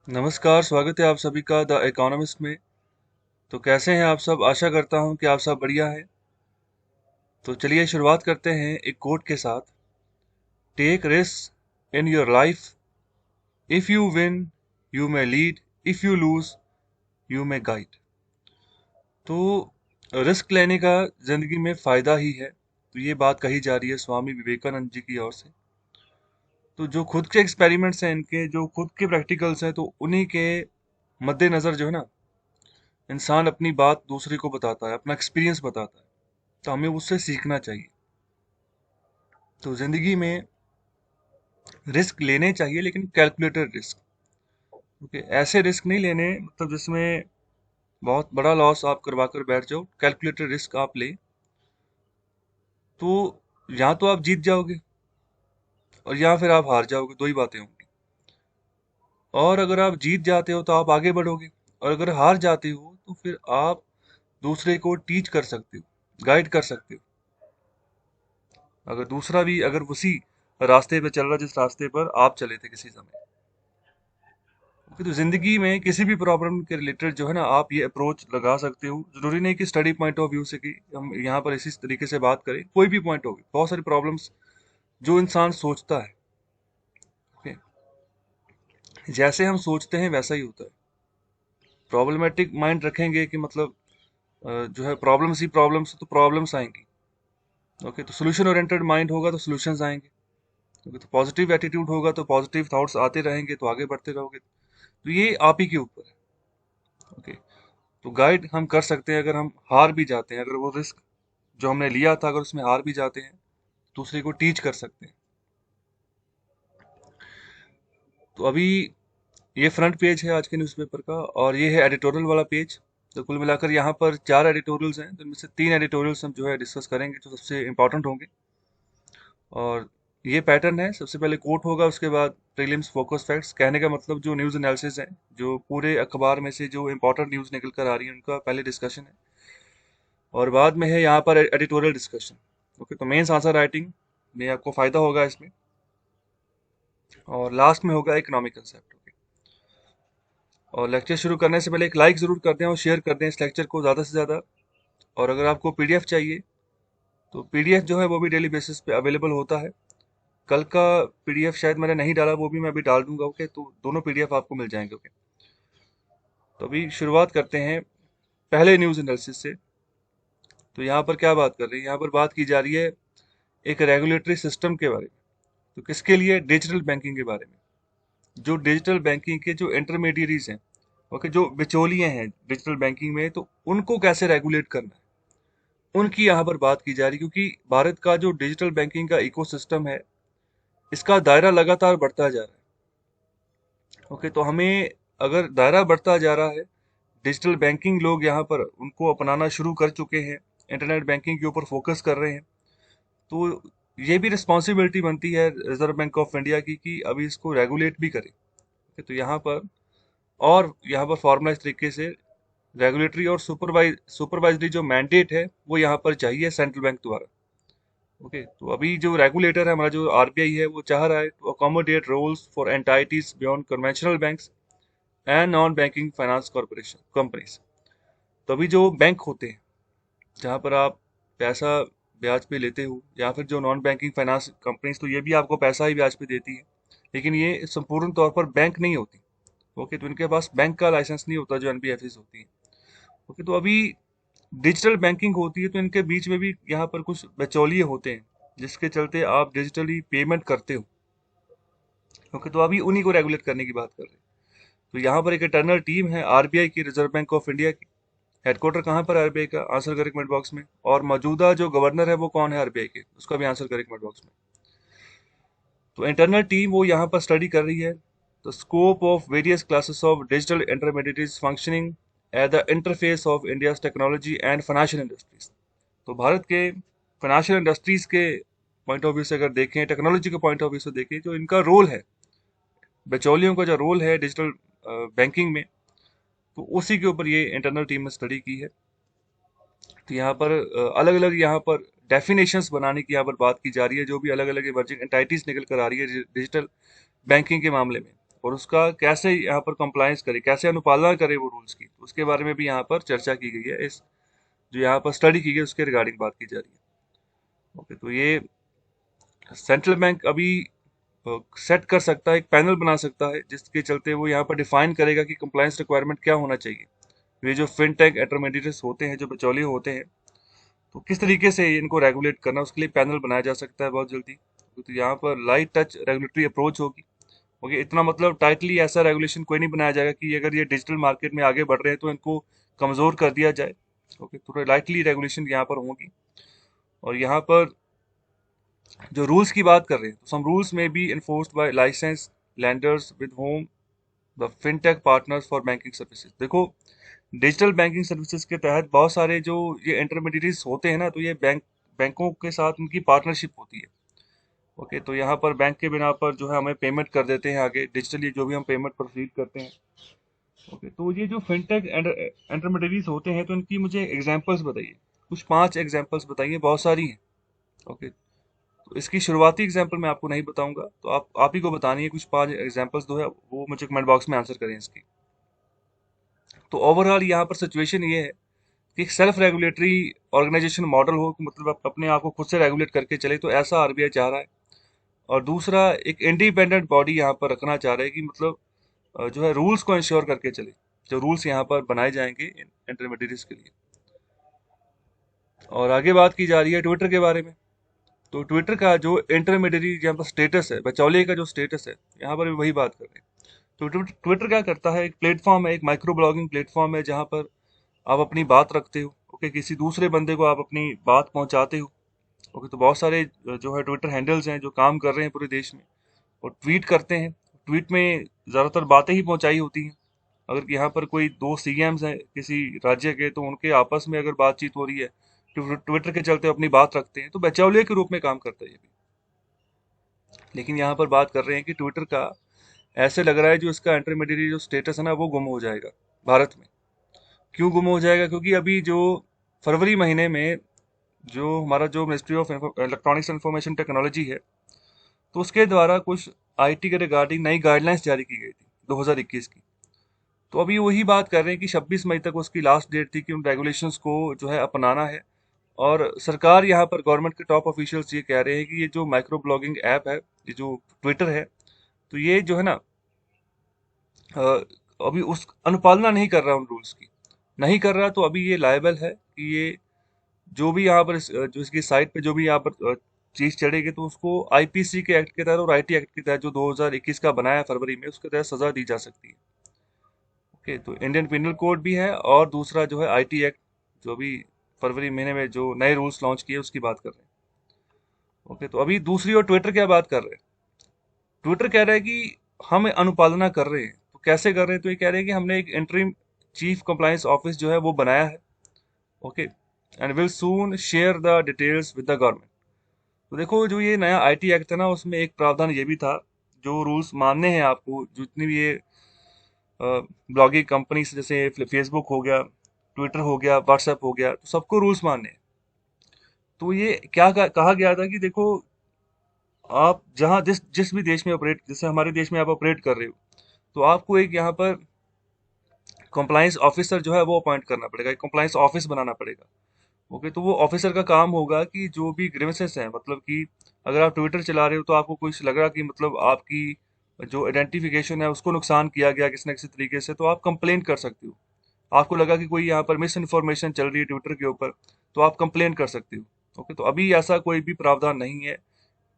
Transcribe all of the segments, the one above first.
नमस्कार, स्वागत है आप सभी का द इकोनॉमिस्ट में। तो कैसे हैं आप सब? आशा करता हूं कि आप सब बढ़िया हैं। तो चलिए शुरुआत करते हैं एक कोट के साथ। Take risk in your life, if you win you may lead, if you lose you may guide. तो रिस्क लेने का जिंदगी में फायदा ही है, तो ये बात कही जा रही है स्वामी विवेकानंद जी की ओर से। तो जो खुद के एक्सपेरिमेंट्स हैं, इनके जो खुद के प्रैक्टिकल्स हैं, तो उन्हीं के मद्देनजर जो है ना, इंसान अपनी बात दूसरे को बताता है, अपना एक्सपीरियंस बताता है। तो हमें उससे सीखना चाहिए। तो जिंदगी में रिस्क लेने चाहिए, लेकिन कैलकुलेटेड रिस्क। ओके, ऐसे रिस्क नहीं लेने मतलब जिसमें बहुत बड़ा लॉस आप करवा कर बैठ जाओ। कैलकुलेटेड रिस्क आप ले तो या तो आप जीत जाओगे और या फिर आप हार जाओगे, दो ही बातें होंगी। और अगर आप जीत जाते हो तो आप आगे बढ़ोगे, और अगर हार जाते हो तो फिर आप दूसरे को टीच कर सकते हो, गाइड कर सकते हो। अगर दूसरा भी अगर उसी रास्ते पे चल रहा है जिस रास्ते पर आप चले थे किसी समय। ओके, तो जिंदगी में किसी भी प्रॉब्लम के रिलेटेड जो है ना, आप ये अप्रोच लगा सकते हो। जरूरी नहीं कि स्टडी पॉइंट ऑफ व्यू से कि हम यहाँ पर इसी तरीके से बात करें, कोई भी पॉइंट होगी। बहुत सारी प्रॉब्लम्स जो इंसान सोचता है, ओके, जैसे हम सोचते हैं वैसा ही होता है। प्रॉब्लमेटिक माइंड रखेंगे कि मतलब जो है प्रॉब्लम्स ही प्रॉब्लम्स, तो प्रॉब्लम्स आएंगी। ओके, तो सोल्यूशन ओरिएंटेड माइंड होगा तो सोल्यूशंस आएंगे। ओके, तो पॉजिटिव एटीट्यूड होगा तो पॉजिटिव थॉट्स आते रहेंगे, तो आगे बढ़ते रहोगे। तो ये आप ही के ऊपर है। ओके, तो गाइड हम कर सकते हैं अगर हम हार भी जाते हैं, अगर वो रिस्क जो हमने लिया था अगर उसमें हार भी जाते हैं, दूसरे को टीच कर सकते हैं। तो अभी ये फ्रंट पेज है आज के न्यूज़पेपर का, और ये है एडिटोरियल वाला पेज। तो कुल मिलाकर यहाँ पर 4 एडिटोरियल्स हैं, तो इनमें से 3 एडिटोरियल्स हम जो है डिस्कस करेंगे जो सबसे इंपॉर्टेंट होंगे। और ये पैटर्न है, सबसे पहले कोट होगा, उसके बाद प्रीलिम्स फोकस फैक्ट्स। कहने का मतलब जो न्यूज़ एनालिसिस है, जो पूरे अखबार में से जो इंपॉर्टेंट न्यूज़ निकल कर आ रही है, उनका पहले डिस्कशन है। और बाद में है यहाँ पर एडिटोरियल डिस्कशन। ओके, तो मेंस आंसर राइटिंग में आपको फायदा होगा इसमें। और लास्ट में होगा इकोनॉमिक कंसेप्ट। ओके, और लेक्चर शुरू करने से पहले एक लाइक जरूर कर दें और शेयर कर दें इस लेक्चर को ज़्यादा से ज़्यादा। और अगर आपको पीडीएफ चाहिए तो पीडीएफ जो है वो भी डेली बेसिस पे अवेलेबल होता है। कल का पीडीएफ शायद मैंने नहीं डाला, वो भी मैं अभी डाल दूंगा। ओके, तो दोनों पीडीएफ आपको मिल जाएंगे। ओके, तो अभी शुरुआत करते हैं पहले न्यूज़ एनालिसिस से। तो यहाँ पर क्या बात कर रही है, यहाँ पर बात की जा रही है एक रेगुलेटरी सिस्टम के बारे में। तो किसके लिए? डिजिटल बैंकिंग के बारे में। जो डिजिटल बैंकिंग के जो इंटरमीडियरीज हैं, ओके, जो बिचौलिए हैं डिजिटल बैंकिंग में, तो उनको कैसे रेगुलेट करना है, उनकी यहाँ पर बात की जा रही है। क्योंकि भारत का जो डिजिटल बैंकिंग का इकोसिस्टम है, इसका दायरा लगातार बढ़ता जा रहा है। ओके, तो हमें अगर दायरा बढ़ता जा रहा है, डिजिटल बैंकिंग लोग यहाँ पर उनको अपनाना शुरू कर चुके हैं, इंटरनेट बैंकिंग के ऊपर फोकस कर रहे हैं, तो ये भी रिस्पॉन्सिबिलिटी बनती है रिजर्व बैंक ऑफ इंडिया की कि अभी इसको रेगुलेट भी करे। तो यहाँ पर और यहाँ पर फॉर्मलाइज तरीके से रेगुलेटरी और सुपरवाइजरी जो मैंडेट है वो यहाँ पर चाहिए सेंट्रल बैंक द्वारा। ओके, तो अभी जो रेगुलेटर है हमारा, जो आरबीआई है, वो चाह रहा है to accommodate roles for entities beyond conventional banks and non banking finance corporation companies. तो अभी जो बैंक होते हैं जहाँ पर आप पैसा ब्याज पे लेते हो, या फिर जो नॉन बैंकिंग फाइनेंस कंपनीज, तो ये भी आपको पैसा ही ब्याज पे देती है, लेकिन ये संपूर्ण तौर पर बैंक नहीं होती। ओके, तो इनके पास बैंक का लाइसेंस नहीं होता जो एनबीएफसी होती है। ओके, तो अभी डिजिटल बैंकिंग होती है, तो इनके बीच में भी यहाँ पर कुछ बिचौलिए होते हैं जिसके चलते आप डिजिटली पेमेंट करते हो। ओके, तो अभी उन्हीं को रेगुलेट करने की बात कर रहे हैं। तो यहाँ पर एक इंटरनल टीम है आरबीआई की, रिजर्व बैंक ऑफ इंडिया की। हेडक्वार्टर कहाँ पर है आरबीआई का? आंसर करें कमेंट बॉक्स में। और मौजूदा जो गवर्नर है वो कौन है आरबीआई के, उसका भी आंसर करें कमेंट बॉक्स में। तो इंटरनल टीम वो यहाँ पर स्टडी कर रही है the scope of various classes of digital intermediaries functioning at the interface of India's technology and financial industries. तो भारत के फाइनेंशियल इंडस्ट्रीज के पॉइंट ऑफ व्यू से अगर देखें, टेक्नोलॉजी के पॉइंट ऑफ व्यू से देखें, जो इनका रोल है, बिचौलियों का जो रोल है डिजिटल बैंकिंग में, तो उसी के ऊपर ये इंटरनल टीम ने स्टडी की है। तो यहाँ पर अलग अलग यहाँ पर डेफिनेशंस बनाने की यहाँ पर बात की जा रही है, जो भी अलग अलग इमर्जिंग एंटाइटीज निकल कर आ रही है डिजिटल बैंकिंग के मामले में। और उसका कैसे यहाँ पर कंप्लायंस करे, कैसे अनुपालना करे वो रूल्स की, उसके बारे में भी यहाँ पर चर्चा की गई है। इस जो यहाँ पर स्टडी की गई उसके रिगार्डिंग बात की जा रही है। ओके, तो ये सेंट्रल बैंक अभी सेट कर सकता है, एक पैनल बना सकता है जिसके चलते वो यहाँ पर डिफाइन करेगा कि कंप्लायंस रिक्वायरमेंट क्या होना चाहिए। ये जो फिनटेक इंटरमीडिएट्स होते हैं, जो बिचौलिए होते हैं, तो किस तरीके से इनको रेगुलेट करना, उसके लिए पैनल बनाया जा सकता है बहुत जल्दी। तो यहाँ पर लाइट टच रेगुलेटरी अप्रोच होगी। ओके, इतना मतलब टाइटली ऐसा रेगुलेशन कोई नहीं बनाया जाएगा कि अगर ये डिजिटल मार्केट में आगे बढ़ रहे हैं तो इनको कमजोर कर दिया जाए। ओके, थोड़ा लाइटली रेगुलेशन यहाँ पर होगी। और यहाँ पर जो रूल्स की बात कर रहे हैं, तो सम रूल्स में be enforced by licence lenders with whom the fintech partners for banking services. देखो, डिजिटल बैंकिंग सर्विसेज के तहत बहुत सारे जो ये इंटरमीडिएट्स होते हैं ना, तो ये बैंकों के साथ उनकी पार्टनरशिप होती है। ओके, तो यहाँ पर बैंक के बिना पर जो है हमें पेमेंट कर देते हैं आगे डिजिटली, जो भी हम पेमेंट प्रोसीड करते हैं। ओके, तो ये जो फिनटेक इंटरमीडिएट्स होते हैं, तो इनकी मुझे एग्जांपल्स बताइए, कुछ 5 एग्जांपल्स बताइए, बहुत सारी हैं। ओके, तो इसकी शुरुआती एग्जांपल मैं आपको नहीं बताऊंगा, तो आप ही को बतानी है। कुछ 5 एग्जांपल्स दो है, वो मुझे कमेंट बॉक्स में आंसर करें इसकी। तो ओवरऑल यहाँ पर सिचुएशन ये है कि एक सेल्फ रेगुलेटरी ऑर्गेनाइजेशन मॉडल हो, मतलब आप अपने आप को खुद से रेगुलेट करके चले, तो ऐसा आरबीआई चाह रहा है। और दूसरा, एक इंडिपेंडेंट बॉडी यहाँ पर रखना चाह रहे हैं कि मतलब जो है रूल्स को इंश्योर करके चले, जो रूल्स यहाँ पर बनाए जाएंगे इंटरमीडिएट्स के लिए। और आगे बात की जा रही है ट्विटर के बारे में। तो ट्विटर का जो इंटरमीडिएट यहाँ पर स्टेटस है, बचौलिए का जो स्टेटस है, यहाँ पर भी वही बात कर रहे हैं। तो ट्विटर क्या करता है, एक प्लेटफॉर्म है, एक माइक्रो ब्लॉगिंग प्लेटफॉर्म है, जहाँ पर आप अपनी बात रखते हो। ओके, किसी दूसरे बंदे को आप अपनी बात पहुंचाते हो। ओके, तो बहुत सारे जो है ट्विटर हैंडल्स हैं जो काम कर रहे हैं पूरे देश में, और ट्वीट करते हैं। ट्वीट में ज़्यादातर बातें ही पहुंचाई होती हैं। अगर यहाँ पर कोई दो सीएम्स हैं किसी राज्य के, तो उनके आपस में अगर बातचीत हो रही है, ट्विटर के चलते अपनी बात रखते हैं, तो बिचौलिए के रूप में काम करता है ये भी। लेकिन यहाँ पर बात कर रहे हैं कि ट्विटर का ऐसे लग रहा है जो इसका इंटरमीडिएट जो स्टेटस है ना, वो गुम हो जाएगा भारत में। क्यों गुम हो जाएगा? क्योंकि अभी जो फरवरी महीने में जो हमारा जो ministry of electronics and information technology है, तो उसके द्वारा कुछ आईटी के रिगार्डिंग नई गाइडलाइंस जारी की गई थी 2021 की। तो अभी वही बात कर रहे हैं कि 26 मई तक उसकी लास्ट डेट थी कि उन रेगुलेशंस को जो है अपनाना है। और सरकार यहाँ पर गवर्नमेंट के टॉप ऑफिशियल्स ये कह रहे हैं कि ये जो माइक्रो ब्लॉगिंग ऐप है, ये जो ट्विटर है, तो ये जो है ना अ, अभी उस अनुपालना नहीं कर रहा उन रूल्स की, नहीं कर रहा। तो अभी ये लायबल है कि ये जो भी यहाँ पर जो इसकी साइट पे जो भी यहाँ पर चीज चढ़ेगी, तो उसको आईपीसी के एक्ट के तहत और आईटी एक्ट के तहत जो 2021 का बनाया है फरवरी में, उसके तहत सजा दी जा सकती है। ओके, तो इंडियन पिनल कोड भी है, और दूसरा जो है आईटी एक्ट, जो भी फरवरी महीने में जो नए रूल्स लॉन्च किए उसकी बात कर रहे हैं। ओके, तो अभी दूसरी ओर ट्विटर क्या बात कर रहे हैं। ट्विटर कह रहा है कि हम अनुपालना कर रहे हैं। तो कैसे कर रहे हैं? तो ये कह रहे हैं कि हमने एक इंटरिम चीफ कंप्लायंस ऑफिस जो है वो बनाया है। Okay, and will soon share the details with the government. तो देखो, जो ये नया आईटी एक्ट है ना, उसमें एक प्रावधान ये भी था, जो रूल्स मानने हैं आपको, जितनी भी ये ब्लॉगिंग कंपनीज जैसे फेसबुक हो गया, ट्विटर हो गया, व्हाट्सएप हो गया, तो सबको रूल्स मानने हैं। तो ये क्या कहा गया था कि देखो, आप जहाँ जिस जिस भी देश में ऑपरेट, जैसे हमारे देश में आप ऑपरेट कर रहे हो, तो आपको एक यहाँ पर कंप्लायंस ऑफिसर जो है वो अपॉइंट करना पड़ेगा, एक कंप्लायंस ऑफिस बनाना पड़ेगा। ओके, तो वो ऑफिसर का काम होगा कि जो भी ग्रीवेंसेस हैं, मतलब कि अगर आप ट्विटर चला रहे हो तो आपको कुछ लग रहा कि मतलब आपकी जो आइडेंटिफिकेशन है उसको नुकसान किया गया किसी न किसी तरीके से, तो आप कंप्लेन कर सकते हो। आपको लगा कि कोई यहाँ पर मिस इन्फॉर्मेशन चल रही है ट्विटर के ऊपर, तो आप कंप्लेन कर सकते हो। ओके, तो अभी ऐसा कोई भी प्रावधान नहीं है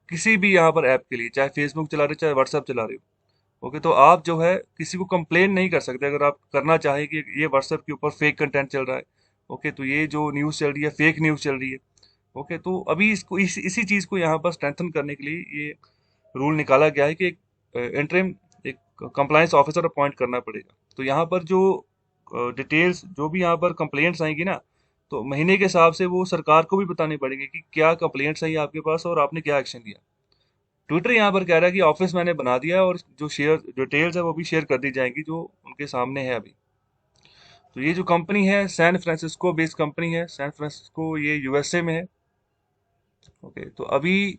किसी भी यहाँ पर ऐप के लिए, चाहे फेसबुक चला रहे हो चाहे व्हाट्सएप चला रहे हो। ओके, तो आप जो है किसी को कंप्लेन नहीं कर सकते अगर आप करना चाहें कि ये व्हाट्सएप के ऊपर फेक कंटेंट चल रहा है। ओके, तो ये जो न्यूज़ चल रही है फेक न्यूज़ चल रही है। ओके, तो अभी इसको इसी चीज़ को यहाँ पर स्ट्रेंथन करने के लिए ये रूल निकाला गया है कि एक इंटरिम एक कंप्लायंस ऑफिसर अपॉइंट करना पड़ेगा। तो यहाँ पर जो डिटेल्स, जो भी यहाँ पर कंप्लेंट्स आएंगी ना, तो महीने के हिसाब से वो सरकार को भी बतानी पड़ेगी कि क्या कंप्लेंट्स आई आपके पास और आपने क्या एक्शन लिया। ट्विटर यहाँ पर कह रहा है कि ऑफिस मैंने बना दिया है, और जो शेयर डिटेल्स है वो भी शेयर कर दी जाएंगी जो उनके सामने है अभी। तो ये जो कंपनी है, सैन फ्रांसिस्को बेस्ड कंपनी है, सैन फ्रांसिस्को, ये यूएसए में है। ओके, तो अभी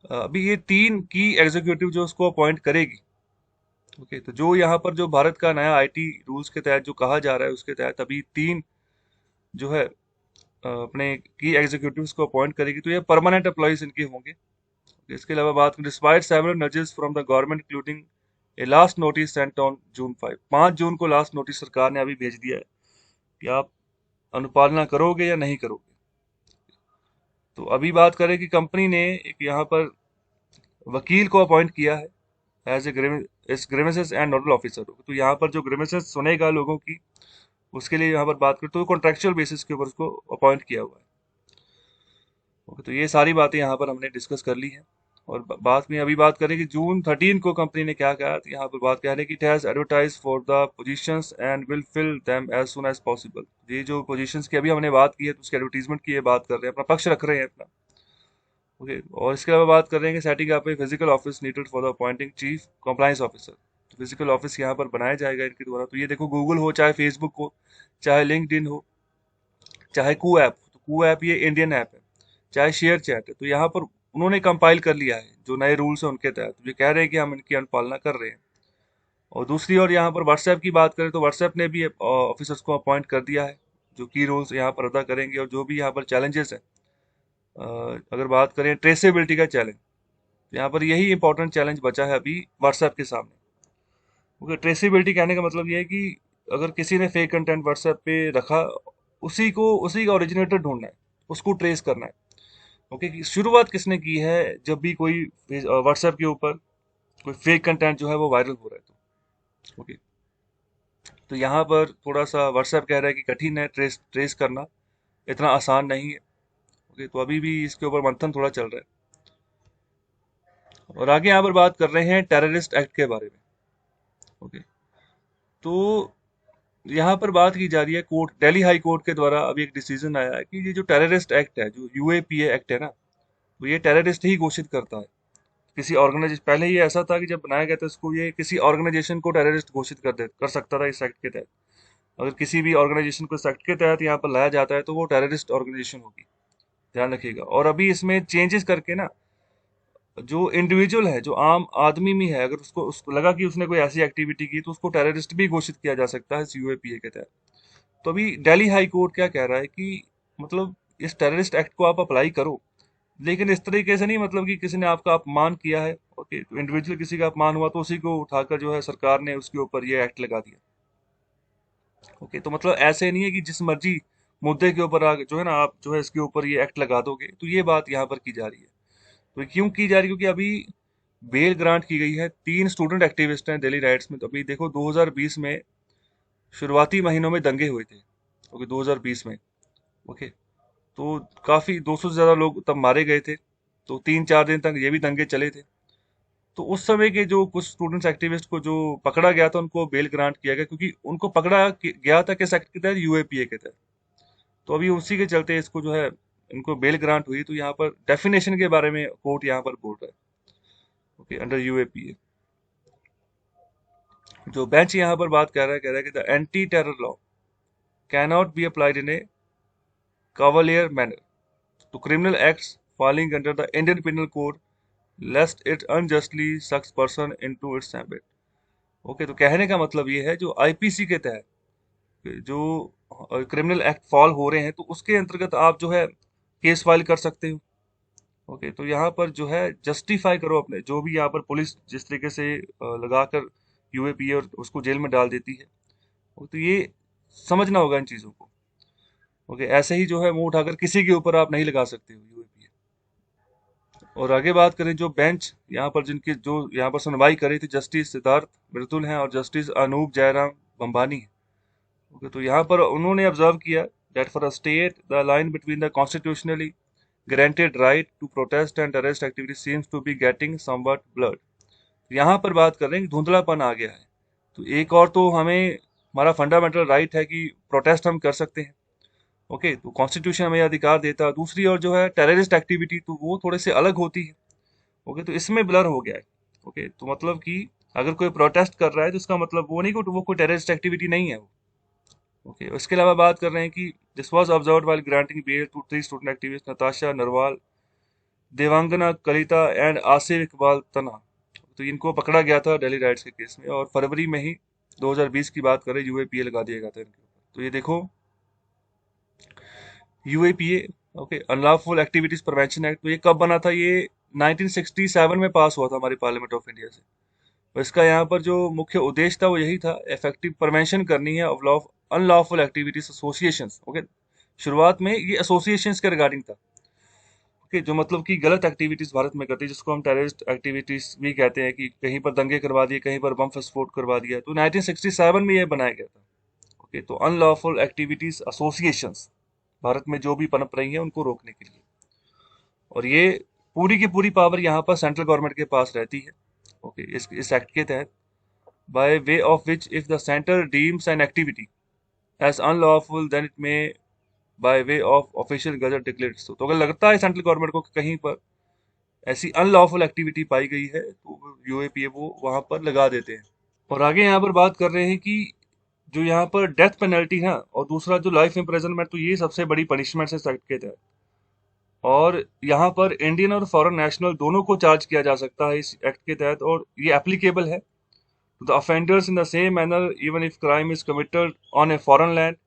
अभी ये 3 की एग्जीक्यूटिव जो उसको अपॉइंट करेगी, ओके, तो जो यहाँ पर जो भारत का नया आईटी रूल्स के तहत जो कहा जा रहा है उसके तहत अभी तीन जो है अपने की एग्जीक्यूटिव्स को अपॉइंट करेगी, तो ये परमानेंट एम्प्लॉइज इनके होंगे। इसके अलावा बात करें, despite several nudges from the government including A last notice Saint on June 5, 5 जून को लास्ट नोटिस सरकार ने अभी भेज दिया है कि आप अनुपालना करोगे या नहीं करोगे। तो अभी बात करें कि कंपनी ने एक यहाँ पर वकील को अपॉइंट किया है as a grievances and nodal officer. तो यहाँ पर जो ग्रीवेंसेस सुनेगा लोगों की, उसके लिए यहाँ पर बात करें तो कॉन्ट्रेक्चुअल बेसिस के ऊपर उसको अपॉइंट किया हुआ है। ओके, तो ये सारी बातें यहाँ पर हमने डिस्कस कर ली हैं। और बात में अभी बात करें कि जून 13 को कंपनी ने क्या कहा, तो यहाँ पर बात कह रहे हैं कि it has advertise for the positions and will fill them as soon as possible. ये जो पोजीशंस की अभी हमने बात की है, तो उसके एडवर्टीजमेंट की ये बात कर रहे हैं, अपना पक्ष रख रहे हैं अपना। ओके, और इसके अलावा बात कर रहे हैं कि setting up a physical office needed for the appointing chief compliance officer. तो फिजिकल ऑफिस यहाँ पर बनाया जाएगा इनके द्वारा। तो ये देखो, गूगल हो, चाहे फेसबुक हो, चाहे लिंक्डइन हो, चाहे कू ऐप, तो कू ऐप ये इंडियन ऐप है, चाहे शेयर चैट है, तो यहाँ पर उन्होंने कंपाइल कर लिया है जो नए रूल्स हैं उनके तहत। तो ये कह रहे हैं कि हम इनकी अनुपालना कर रहे हैं। और दूसरी ओर यहाँ पर व्हाट्सएप की बात करें तो व्हाट्सएप ने भी ऑफिसर्स को अपॉइंट कर दिया है जो की रोल्स यहाँ पर अदा करेंगे। और जो भी यहाँ पर चैलेंजेस हैं, अगर बात करें ट्रेसेबिलिटी का चैलेंज, यहाँ पर यही इंपॉर्टेंट चैलेंज बचा है अभी व्हाट्सएप के सामने। क्योंकि ट्रेसेबिलिटी कहने का मतलब ये है कि अगर किसी ने फेक कंटेंट व्हाट्सएप पे रखा, उसी का ओरिजिनेटर ढूंढना है, उसको ट्रेस करना है। ओके, कि शुरुआत किसने की है जब भी कोई व्हाट्सएप के ऊपर कोई फेक कंटेंट जो है वो वायरल हो रहा है। तो ओके, तो यहाँ पर थोड़ा सा व्हाट्सएप कह रहा है कि कठिन है ट्रेस ट्रेस करना, इतना आसान नहीं है। ओके, तो अभी भी इसके ऊपर मंथन थोड़ा चल रहा है। और आगे यहाँ पर बात कर रहे हैं टेररिस्ट एक्ट के बारे में। ओके, तो यहाँ पर बात की जा रही है, कोर्ट, दिल्ली हाई कोर्ट के द्वारा अभी एक डिसीजन आया है कि ये जो टेररिस्ट एक्ट है, जो यूएपीए एक्ट है ना, तो ये टेररिस्ट ही घोषित करता है किसी ऑर्गेनाइजेशन। पहले ये ऐसा था कि जब बनाया गया था इसको, ये किसी ऑर्गेनाइजेशन को टेररिस्ट घोषित कर सकता था इस एक्ट के तहत। अगर किसी भी ऑर्गेनाइजेशन को इस एक्ट के तहत यहाँ पर लाया जाता है तो वो टेररिस्ट ऑर्गेनाइजेशन होगी, ध्यान रखिएगा। और अभी इसमें चेंजेस करके ना, जो इंडिविजुअल है, जो आम आदमी में है, अगर उसको लगा कि उसने कोई ऐसी एक्टिविटी की, तो उसको टेररिस्ट भी घोषित किया जा सकता है इस यूएपीए के तहत। तो अभी दिल्ली हाई कोर्ट क्या कह रहा है कि मतलब इस टेररिस्ट एक्ट को आप अप्लाई करो, लेकिन इस तरीके से नहीं, मतलब कि किसी ने आपका अपमान किया है, ओके, तो इंडिविजुअल किसी का अपमान हुआ तो उसी को उठाकर जो है सरकार ने उसके ऊपर ये एक्ट लगा दिया। ओके, तो मतलब ऐसे नहीं है कि जिस मर्जी मुद्दे के ऊपर जो है ना, आप जो है इसके ऊपर ये एक्ट लगा दोगे। तो ये बात यहाँ पर की जा रही है। तो क्यों की जा रही है? क्योंकि अभी बेल ग्रांट की गई है, तीन स्टूडेंट एक्टिविस्ट हैं दिल्ली राइट्स में। तो अभी देखो, 2020 में शुरुआती महीनों में दंगे हुए थे, ओके, 2020 में। ओके, तो काफी 200 से ज्यादा लोग तब मारे गए थे। तो 3-4 दिन तक ये भी दंगे चले थे। तो उस समय के जो कुछ स्टूडेंट्स एक्टिविस्ट को जो पकड़ा गया था, उनको बेल ग्रांट किया गया, क्योंकि उनको पकड़ा गया था किस एक्ट के तहत? यूएपीए के तहत। तो अभी उसी के चलते इसको जो है, इनको बेल ग्रांट हुई। तो यहाँ पर डेफिनेशन के बारे में कोर्ट यहाँ पर बोल रहा है, ओके, अंडर यूएपीए। जो बेंच यहाँ पर बात कर रहा है कि the anti terror law cannot be applied in A cavalier manner to criminal acts falling under the Indian Penal Code lest it unjustly sucks person into its ambit। Okay, तो कहने का मतलब ये है, जो आईपीसी के तहत जो क्रिमिनल एक्ट फॉल हो रहे हैं, तो उसके अंतर्गत आप जो है केस फाइल कर सकते हो। ओके, तो यहाँ पर जो है जस्टिफाई करो अपने, जो भी यहाँ पर पुलिस जिस तरीके से लगाकर यूएपीए और उसको जेल में डाल देती है, तो ये समझना होगा इन चीज़ों को। ओके, ऐसे ही जो है मुंह उठाकर किसी के ऊपर आप नहीं लगा सकते हो यूएपीए। और आगे बात करें, जो बेंच यहाँ पर जिनकी जो यहाँ पर सुनवाई करी थी, जस्टिस सिद्धार्थ मृदुल हैं और जस्टिस अनूप जयराम बंबानी है। ओके, तो यहाँ पर उन्होंने ऑब्जर्व किया that for a state the line between the constitutionally granted right to protest and arrest activity seems to be getting somewhat blurred. यहाँ पर बात कर रहे हैं कि धुंधलापन आ गया है। तो एक और तो हमें, हमारा फंडामेंटल राइट है कि प्रोटेस्ट हम कर सकते हैं, ओके, तो कॉन्स्टिट्यूशन हमें अधिकार देता है। दूसरी ओर जो है टेररिस्ट एक्टिविटी, तो वो थोड़े से अलग होती है। ओके, तो इसमें ब्लर हो गया है। ओके, तो मतलब कि अगर कोई प्रोटेस्ट कर रहा है तो इसका मतलब वो नहीं कि वो कोई टेररिस्ट एक्टिविटी नहीं है वो। ओके, उसके अलावा बात कर रहे हैं कि this was observed while granting bail to 3 student activist Natasha Narwal, Devangana Kalita and Asif Iqbal Tanha. तो इनको पकड़ा गया था दिल्ली राइट्स के केस में, और फरवरी में ही 2020 की बात करें यूएपीए लगा दिया गया था इनके ऊपर। तो ये देखो UAPA, okay, unlawful activities prevention act, तो ये कब बना था? ये 1967 में पास हुआ था हमारी पार्लियामेंट ऑफ इंडिया से। और इसका यहाँ पर जो मुख्य उद्देश्य था वो यही था, इफेक्टिव प्रिवेंशन करनी है of unlawful activities associations. Okay, शुरुआत में ये एसोसिएशंस के रिगार्डिंग था, ओके, जो मतलब कि गलत एक्टिविटीज भारत में करती है, जिसको हम टेररिस्ट एक्टिविटीज भी कहते हैं, कि कहीं पर दंगे करवा दिए, कहीं पर बम विस्फोट करवा दिया। तो 1967 में ये बनाया गया था। ओके, तो अनलॉफुल एक्टिविटीज एसोसिएशंस भारत में जो भी पनप रही है उनको रोकने के लिए। और ये पूरी की पूरी पावर यहाँ पर सेंट्रल गवर्नमेंट के पास रहती है। ओके, इस एक्ट के तहत, by way of which if the centre deems an activity as unlawful then it may by way of official gazette declared. तो अगर लगता है सेंट्रल गवर्नमेंट को कि कहीं पर ऐसी अनलॉफुल एक्टिविटी पाई गई है, तो यूएपीए वो वहां पर लगा देते हैं। और आगे यहाँ पर बात कर रहे हैं कि जो यहाँ पर डेथ पेनल्टी है और दूसरा जो लाइफ इम्प्रिजनमेंट, तो ये सबसे बड़ी पनिशमेंट है इस एक्ट के तहत। और यहाँ पर इंडियन और फॉरेन नेशनल दोनों को चार्ज किया जा सकता है इस एक्ट के तहत, और ये एप्लीकेबल है the offenders in the same manner even if crime is committed on a foreign land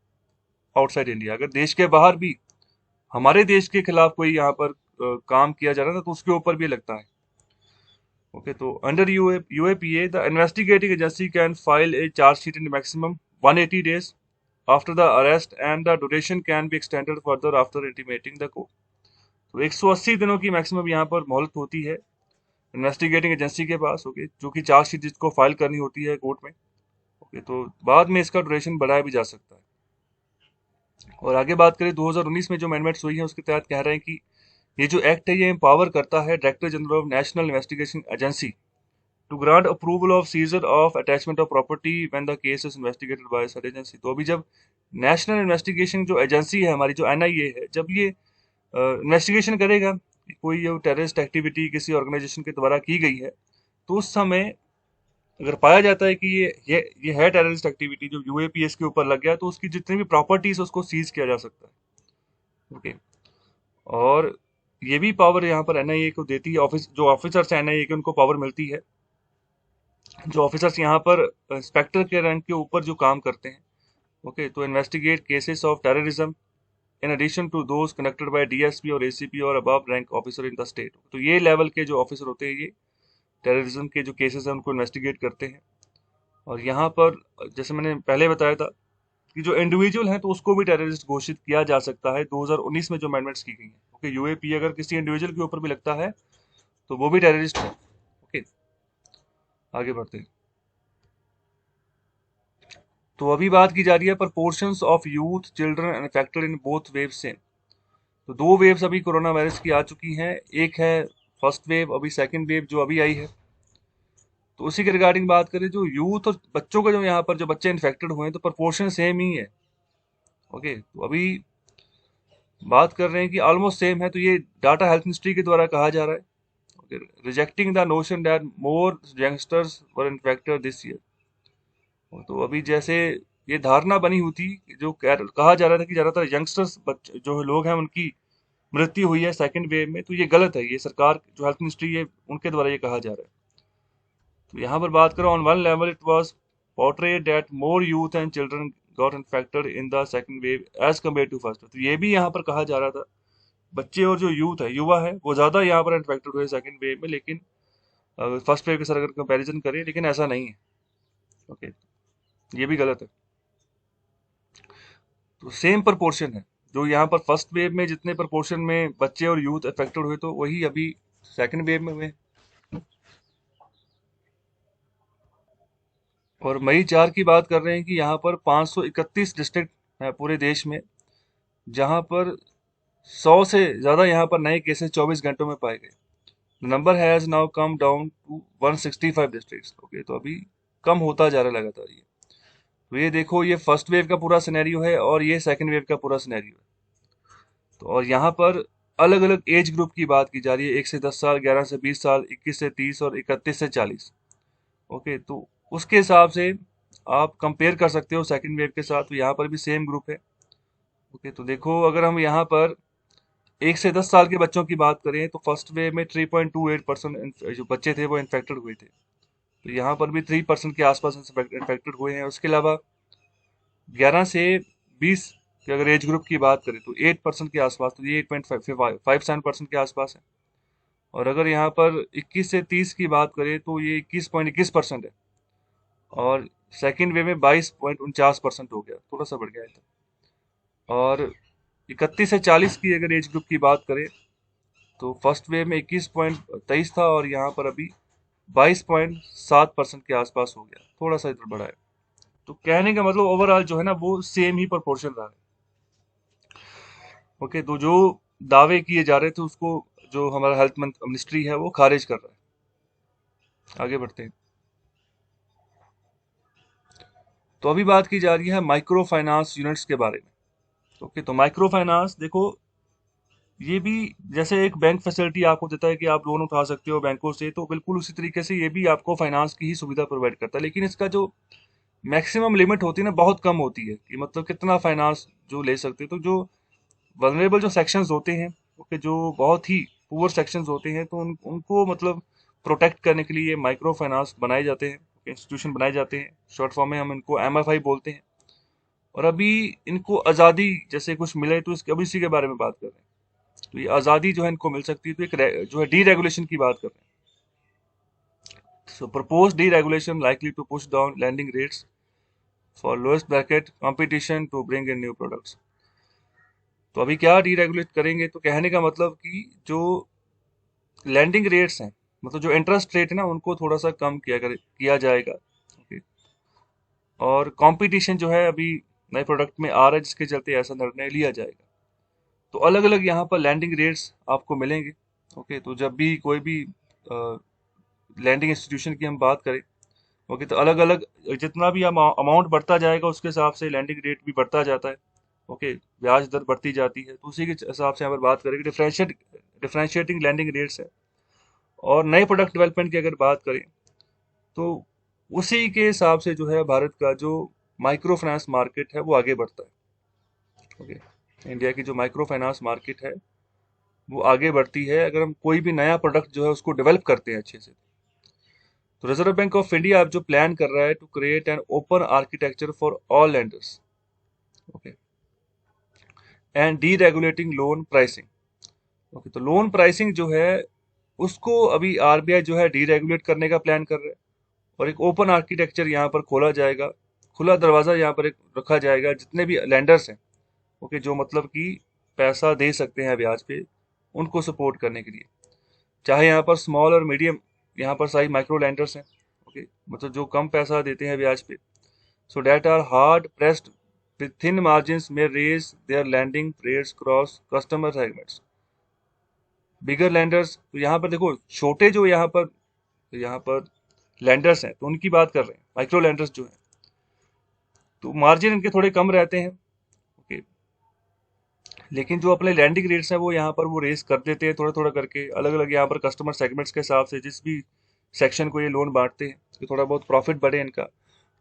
outside India. अगर देश के बाहर भी हमारे देश के खिलाफ कोई यहाँ पर काम किया जा रहा था, तो उसके ऊपर भी लगता है। ओके, तो under UAPA the investigating agency can file A chargesheet in maximum 180 days after the arrest and the duration can be extended further after intimating the court. तो 180 दिनों की मैक्सिमम यहाँ पर मोहलत होती है इन्वेस्टिगेटिंग एजेंसी के पास, ओके, जो कि चार्जशीट जिसको फाइल करनी होती है कोर्ट में। ओके, तो बाद में इसका ड्यूरेशन बढ़ाया भी जा सकता है। और आगे बात करें 2019 में जो अमेंडमेंट्स हुई है उसके तहत कह रहे हैं कि ये जो एक्ट है ये एम्पावर करता है director general of national investigation agency to grant approval of seizure of attachment of property when the case is investigated by such agency. तो अभी जब नेशनल इन्वेस्टिगेशन जो एजेंसी है हमारी, जो एनआईए है, जब ये इन्वेस्टिगेशन करेगा कि कोई ये टेररिस्ट एक्टिविटी किसी ऑर्गेनाइजेशन के द्वारा की गई है, तो उस समय अगर पाया जाता है कि ये है टेररिस्ट एक्टिविटी जो यूएपीएस के ऊपर लग गया, तो उसकी जितनी भी प्रॉपर्टीज उसको सीज किया जा सकता है। ओके, और ये भी पावर यहाँ पर एनआईए को देती है, जो ऑफिसर्स एनआईए के उनको पावर मिलती है, जो ऑफिसर्स यहाँ पर इंस्पेक्टर के रैंक के ऊपर जो काम करते हैं। ओके, तो investigate cases of terrorism in addition to those connected by DSP और एसीपी और above rank officer in the state. तो ये लेवल के जो ऑफिसर होते हैं ये टेररिज्म के जो केसेस हैं उनको इन्वेस्टिगेट करते हैं। और यहाँ पर जैसे मैंने पहले बताया था कि जो इंडिविजुअल हैं तो उसको भी टेररिस्ट घोषित किया जा सकता है 2019 में जो अमेंडमेंट्स की गई हैं। ओके, यूएपी अगर किसी इंडिविजुअल के ऊपर भी लगता है तो वो भी टेररिस्ट है। ओके, आगे बढ़ते हैं। तो अभी बात की जा रही है proportions of youth children infected in both wave से। तो दो वेव्स अभी कोरोना वायरस की आ चुकी हैं, एक है फर्स्ट वेव, अभी सेकंड वेव जो अभी आई है। तो उसी के रिगार्डिंग बात करें, जो यूथ और बच्चों का जो यहाँ पर जो बच्चे इन्फेक्टेड हुए हैं तो प्रपोर्शन सेम ही है। ओके, तो अभी बात कर रहे हैं कि ऑलमोस्ट सेम है, तो ये डाटा हेल्थ मिनिस्ट्री के द्वारा कहा जा रहा है, okay, rejecting the notion that more youngsters were infected this year. तो अभी जैसे ये धारणा बनी हुई थी, जो कहा जा रहा था कि ज्यादातर यंगस्टर्स जो लोग हैं उनकी मृत्यु हुई है सेकंड वेव में, तो ये गलत है। ये सरकार जो हेल्थ मिनिस्ट्री है उनके द्वारा ये कहा जा रहा है। तो यहाँ पर बात करो, on one level it was portrayed that more youth and children got infected in the second wave as compare to first. तो ये भी यहाँ पर कहा जा रहा था बच्चे और जो यूथ है, युवा है, वो ज्यादा यहाँ पर इन्फेक्टेड हुए सेकंड वेव में, लेकिन फर्स्ट वेव के साथ अगर कंपैरिजन करें, लेकिन ऐसा नहीं है। ओके, ये भी गलत है। तो सेम प्रपोर्शन है, जो यहाँ पर फर्स्ट वेव में जितने प्रपोर्शन में बच्चे और यूथ इफेक्टेड हुए, तो वही अभी सेकंड वेव में हुए। और मई 4 की बात कर रहे हैं कि यहाँ पर 531 डिस्ट्रिक्ट है पूरे देश में, जहाँ पर 100 से ज़्यादा यहाँ पर नए केसेस 24 घंटों में पाए गए। Number has now come down to 165 districts. Okay, तो अभी कम होता जा रहा है लगातार ये। तो ये देखो, ये फर्स्ट वेव का पूरा सिनेरियो है और ये सेकंड वेव का पूरा सिनेरियो है। तो और यहाँ पर अलग अलग एज ग्रुप की बात की जा रही है, 1 से 10 साल, 11 से 20 साल, 21 से 30 और 31 से 40। ओके, तो उसके हिसाब से आप कंपेयर कर सकते हो सेकंड वेव के साथ। तो यहाँ पर भी सेम ग्रुप है। ओके, तो देखो, अगर हम यहाँ पर 1 से 10 साल के बच्चों की बात करें तो फर्स्ट वेव में 3.28% जो बच्चे थे वो इन्फेक्टेड हुए थे। तो यहाँ पर भी 3% के आसपास इन्फेक्टेड हुए हैं। उसके अलावा 11 से 20 की अगर एज ग्रुप की बात करें तो 8% के आसपास, तो ये 8.57% के आसपास है। और अगर यहाँ पर 21 से 30 की बात करें तो ये 21.21% है। और सेकेंड वेव में 22.49% हो गया, थोड़ा सा बढ़ गया है। और 31 से 40 की अगर एज ग्रुप की बात करें तो फर्स्ट वेव में 21.23 था और यहाँ पर अभी 22.7% के आसपास हो गया, थोड़ा सा इधर बढ़ा है। तो कहने का मतलब ओवरऑल जो है ना वो सेम ही प्रोपोर्शन रहा है। ओके, तो जो दावे किए जा रहे थे उसको जो हमारा हेल्थ मिनिस्ट्री है वो खारिज कर रहा है। आगे बढ़ते हैं। तो अभी बात की जा रही है माइक्रो फाइनेंस यूनिट्स के बारे में। ओके, तो माइक्रो फाइनेंस देखो, ये भी जैसे एक बैंक फैसिलिटी आपको देता है कि आप लोन उठा सकते हो बैंकों से, तो बिल्कुल उसी तरीके से ये भी आपको फाइनेंस की ही सुविधा प्रोवाइड करता है। लेकिन इसका जो मैक्सिमम लिमिट होती है ना बहुत कम होती है कि मतलब कितना फाइनेंस जो ले सकते हैं। तो जो वनरेबल जो सेक्शंस होते हैं, ओके, जो बहुत ही पुअर सेक्शंस होते हैं, तो उनको मतलब प्रोटेक्ट करने के लिए माइक्रो फाइनेंस बनाए जाते हैं, इंस्टीट्यूशन बनाए जाते हैं। शॉर्ट फॉर्म में हम इनको एमएफआई बोलते हैं। और अभी इनको आज़ादी जैसे कुछ मिले तो इसके अभी इसी के बारे में बात कर रहे हैं। तो ये आज़ादी जो है इनको मिल सकती है, तो एक जो है डी रेगुलेशन की बात कर रहे हैं। So proposed regulation likely to push down lending rates for lowest bracket competition to bring in new products. तो अभी क्या डीरेगुलेट करेंगे, तो कहने का मतलब कि जो लैंडिंग रेट्स हैं, मतलब जो इंटरेस्ट रेट है ना उनको थोड़ा सा कम किया जाएगा। ओके, और कंपटीशन जो है अभी नए प्रोडक्ट में आ रहा है जिसके चलते ऐसा निर्णय लिया जाएगा। तो अलग अलग यहाँ पर लैंडिंग रेट्स आपको मिलेंगे। ओके, तो जब भी कोई भी लैंडिंग इंस्टीट्यूशन की हम बात करें, ओके, तो अलग अलग जितना भी अमाउंट बढ़ता जाएगा उसके हिसाब से लैंडिंग रेट भी बढ़ता जाता है। ओके, ब्याज दर बढ़ती जाती है। तो उसी के हिसाब से यहाँ पर बात करें कि डिफरेंशिएटिंग लैंडिंग रेट्स है। और नए प्रोडक्ट डेवलपमेंट की अगर बात करें तो उसी के हिसाब से जो है भारत का जो माइक्रो फाइनेंस मार्केट है वो आगे बढ़ता है। ओके, इंडिया की जो माइक्रो फाइनेंस मार्केट है वो आगे बढ़ती है अगर हम कोई भी नया प्रोडक्ट जो है उसको डेवलप करते हैं अच्छे से। तो रिजर्व बैंक ऑफ इंडिया अब जो प्लान कर रहा है to create an open architecture for all lenders, okay, and deregulating loan pricing. Okay, तो लोन प्राइसिंग जो है उसको अभी आरबीआई जो है डी रेगुलेट करने का प्लान कर रहा है। और एक ओपन आर्किटेक्चर यहाँ पर खोला जाएगा, खुला दरवाजा यहाँ पर एक रखा जाएगा जितने भी लैंडर्स हैं, ओके, जो मतलब कि पैसा दे सकते हैं ब्याज पे, उनको सपोर्ट करने के लिए। चाहे यहाँ पर स्मॉल और मीडियम यहाँ पर साइज माइक्रो लैंडर्स हैं, ओके, मतलब जो कम पैसा देते हैं ब्याज पे, so that are hard pressed with thin margins may raise their lending rates across customer segments. Bigger landers, तो यहाँ पर देखो छोटे जो यहाँ पर लैंडर्स हैं तो उनकी बात कर रहे हैं, माइक्रो लैंडर्स जो हैं तो मार्जिन इनके थोड़े कम रहते हैं। ओके, लेकिन जो अपने लैंडिंग रेट्स हैं वो यहाँ पर वो रेस कर देते हैं थोड़ा थोड़ा करके, अलग अलग यहाँ पर कस्टमर सेगमेंट्स के हिसाब से जिस भी सेक्शन को ये लोन बांटते हैं कि थोड़ा बहुत प्रॉफिट बढ़े इनका।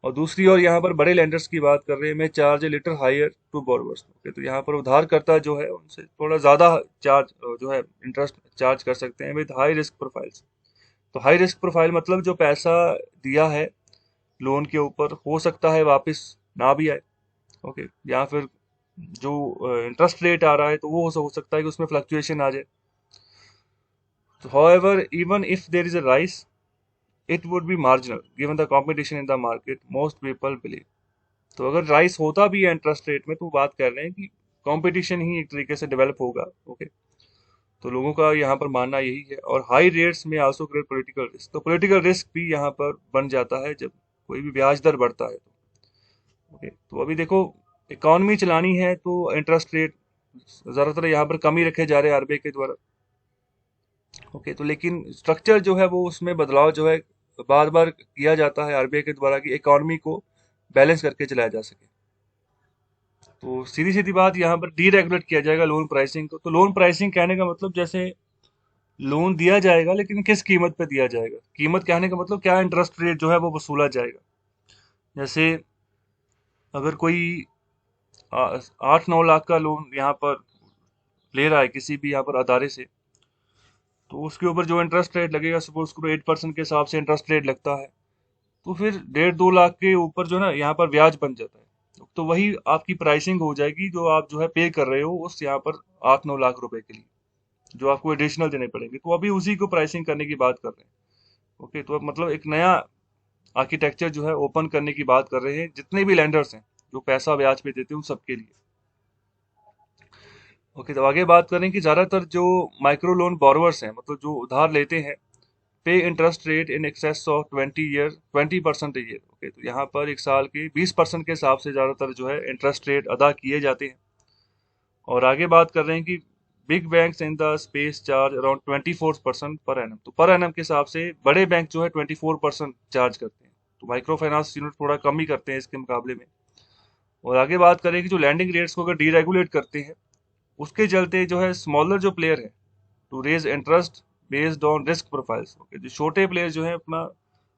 और दूसरी ओर यहाँ पर बड़े लेंडर्स की बात कर रहे हैं, मैं charge a little higher to borrowers. Okay, तो यहाँ पर उधारकर्ता जो है उनसे थोड़ा ज़्यादा चार्ज जो है इंटरेस्ट चार्ज कर सकते हैं विद हाई रिस्क प्रोफाइल्स। तो हाई रिस्क प्रोफाइल मतलब जो पैसा दिया है लोन के ऊपर हो सकता है वापस ना भी आए। ओके, या फिर जो इंटरेस्ट रेट आ रहा है तो वो हो सकता है कि उसमें फ्लक्चुएशन आ जाए। तो however, even if there is a rise, it would be marginal given the competition in the market, most people believe। तो अगर राइस होता भी है इंटरेस्ट रेट में तो बात कर रहे हैं कि कंपटीशन ही एक तरीके से डेवलप होगा। ओके, तो लोगों का यहाँ पर मानना यही है। और हाई रेट्स में आल्सो क्रिएट पॉलिटिकल रिस्क, तो पॉलिटिकल रिस्क भी यहाँ पर बन जाता है जब कोई भी ब्याज दर बढ़ता है तो। ओके, तो अभी देखो इकोनॉमी चलानी है तो इंटरेस्ट रेट ज़्यादातर यहाँ पर कम ही रखे जा रहे हैं आरबीआई के द्वारा। ओके, तो लेकिन स्ट्रक्चर जो है वो उसमें बदलाव जो है बार बार किया जाता है आरबीआई के द्वारा कि इकोनॉमी को बैलेंस करके चलाया जा सके। तो सीधी सीधी बात यहाँ पर डी रेगुलेट किया जाएगा लोन प्राइसिंग को। तो लोन प्राइसिंग कहने का मतलब जैसे लोन दिया जाएगा लेकिन किस कीमत पे दिया जाएगा, कीमत कहने का मतलब क्या इंटरेस्ट रेट जो है वो वसूला जाएगा। जैसे अगर कोई 8-9 लाख का लोन यहाँ पर ले रहा है किसी भी यहाँ पर अदारे से, तो उसके ऊपर जो इंटरेस्ट रेट लगेगा, सपोज करो 8% के हिसाब से इंटरेस्ट रेट लगता है, तो फिर 1.5-2 लाख के ऊपर जो है ना यहाँ पर ब्याज बन जाता है। तो वही आपकी प्राइसिंग हो जाएगी जो आप जो है पे कर रहे हो उस यहाँ पर 8-9 लाख रुपए के लिए, जो आपको एडिशनल देने पड़ेंगे। तो अभी उसी को प्राइसिंग करने की बात कर रहे हैं। ओके, तो अब मतलब एक नया आर्किटेक्चर जो है ओपन करने की बात कर रहे हैं, जितने भी लैंडर्स हैं जो पैसा ब्याज पे देते हैं उन सबके लिए। ओके, तो आगे बात करें कि ज्यादातर जो माइक्रो लोन बोरोवर्स हैं, मतलब जो उधार लेते हैं, पे interest rate in excess of 20% year. Okay, तो यहाँ पर एक साल के 20% के हिसाब से ज्यादातर जो है इंटरेस्ट रेट अदा किए जाते हैं। और आगे बात कर रहे हैं कि big banks in the space charge around 24% per annum. तो पर एनम के हिसाब से बड़े बैंक जो है 24% चार्ज करते हैं, तो माइक्रो फाइनेंस यूनिट थोड़ा कम ही करते हैं इसके मुकाबले में। और आगे बात करें कि जो लैंडिंग रेट्स को अगर डीरेगुलेट करते हैं, उसके चलते जो है स्मॉलर जो प्लेयर है to raise interest based on risk profiles. Okay, जो छोटे प्लेयर जो है अपना,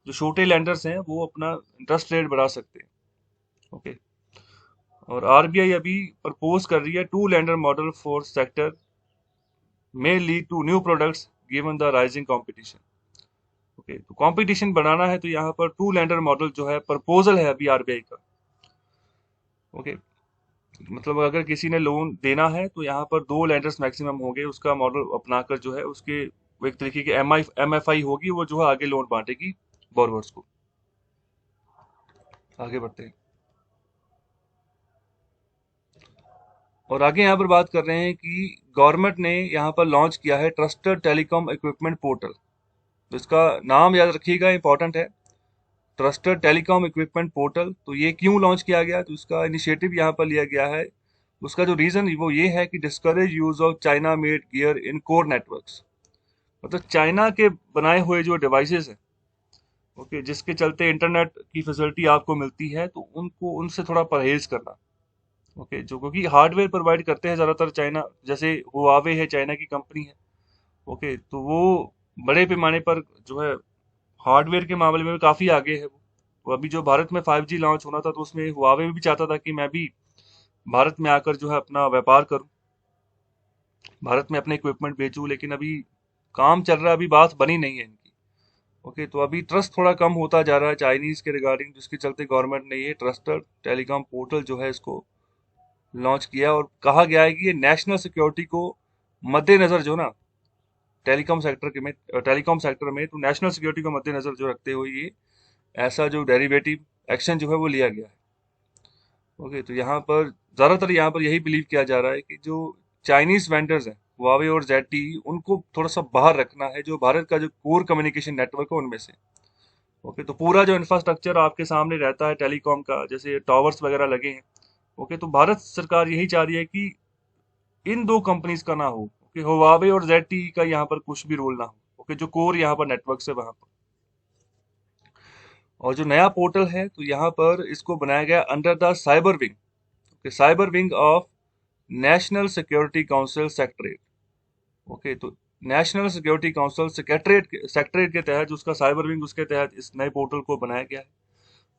जो छोटे लैंडर्स हैं वो अपना इंटरेस्ट रेट बढ़ा सकते हैं। ओके, और आरबीआई अभी प्रपोज कर रही है to lender model for sector may lead to new products given the rising competition. Okay, तो कंपटीशन बढ़ाना है तो यहाँ पर टू लैंडर मॉडल जो है प्रपोजल है अभी आरबीआई का। ओके, मतलब अगर किसी ने लोन देना है तो यहाँ पर 2 लैंडर्स मैक्सिमम होंगे, उसका मॉडल अपनाकर जो है उसके वो एक तरीके की एमएफआई होगी, वो जो है आगे लोन बांटेगी बोरोवर्स को। आगे बढ़ते हैं और आगे यहाँ पर बात कर रहे हैं कि गवर्नमेंट ने यहाँ पर लॉन्च किया है ट्रस्टेड टेलीकॉम इक्विपमेंट पोर्टल। तो इसका नाम याद रखिएगा, इंपॉर्टेंट है, ट्रस्टेड टेलीकॉम इक्विपमेंट पोर्टल। तो ये क्यों लॉन्च किया गया, तो इसका इनिशिएटिव यहाँ पर लिया गया है। उसका जो रीजन वो ये है कि discourage use of China made gear in core networks. मतलब चाइना के बनाए हुए जो डिवाइसेस हैं, ओके, जिसके चलते इंटरनेट की फैसिलिटी आपको मिलती है, तो उनको उनसे थोड़ा परहेज करना। ओके, जो क्योंकि हार्डवेयर प्रोवाइड करते हैं ज़्यादातर चाइना, जैसे हुआवे है चाइना की कंपनी है। ओके, तो वो बड़े पैमाने पर जो है हार्डवेयर के मामले में भी काफ़ी आगे है वो। तो अभी जो भारत में 5G लॉन्च होना था, तो उसमें हुआवे भी चाहता था कि मैं भी भारत में आकर जो है अपना व्यापार करूं, भारत में अपने इक्विपमेंट बेचूं, लेकिन अभी काम चल रहा है, अभी बात बनी नहीं है इनकी। ओके, तो अभी ट्रस्ट थोड़ा कम होता जा रहा है चाइनीज के रिगार्डिंग, जिसके चलते गवर्नमेंट ने ये ट्रस्टेड टेलीकॉम पोर्टल जो है इसको लॉन्च किया। और कहा गया है कि ये नेशनल सिक्योरिटी को मद्देनजर जो ना टेलीकॉम सेक्टर में तो नेशनल सिक्योरिटी को मद्देनजर जो रखते हुए ये ऐसा जो डेरिवेटिव एक्शन जो है वो लिया गया है। ओके, तो यहाँ पर ज़्यादातर यहाँ पर यही बिलीव किया जा रहा है कि जो चाइनीज वेंडर्स हैं हुआवे और ZTE, उनको थोड़ा सा बाहर रखना है, जो भारत का जो कोर कम्युनिकेशन नेटवर्क है उनमें से। ओके, तो पूरा जो इंफ्रास्ट्रक्चर आपके सामने रहता है टेलीकॉम का, जैसे टावर्स वगैरह लगे हैं। ओके, तो भारत सरकार यही चाह रही है कि इन दो कंपनीज का ना हो, ओके, हुआवे और ZTE का यहाँ पर कुछ भी रोल ना हो। ओके, जो कोर यहाँ पर नेटवर्क है वहां पर। और जो नया पोर्टल है तो यहाँ पर इसको बनाया गया under the cyber wing, okay, cyber wing of national security council secretariat. Okay, तो नेशनल सिक्योरिटी काउंसिल सेक्रेटरीट के तहत जो उसका साइबर विंग, उसके तहत इस नए पोर्टल को बनाया गया है।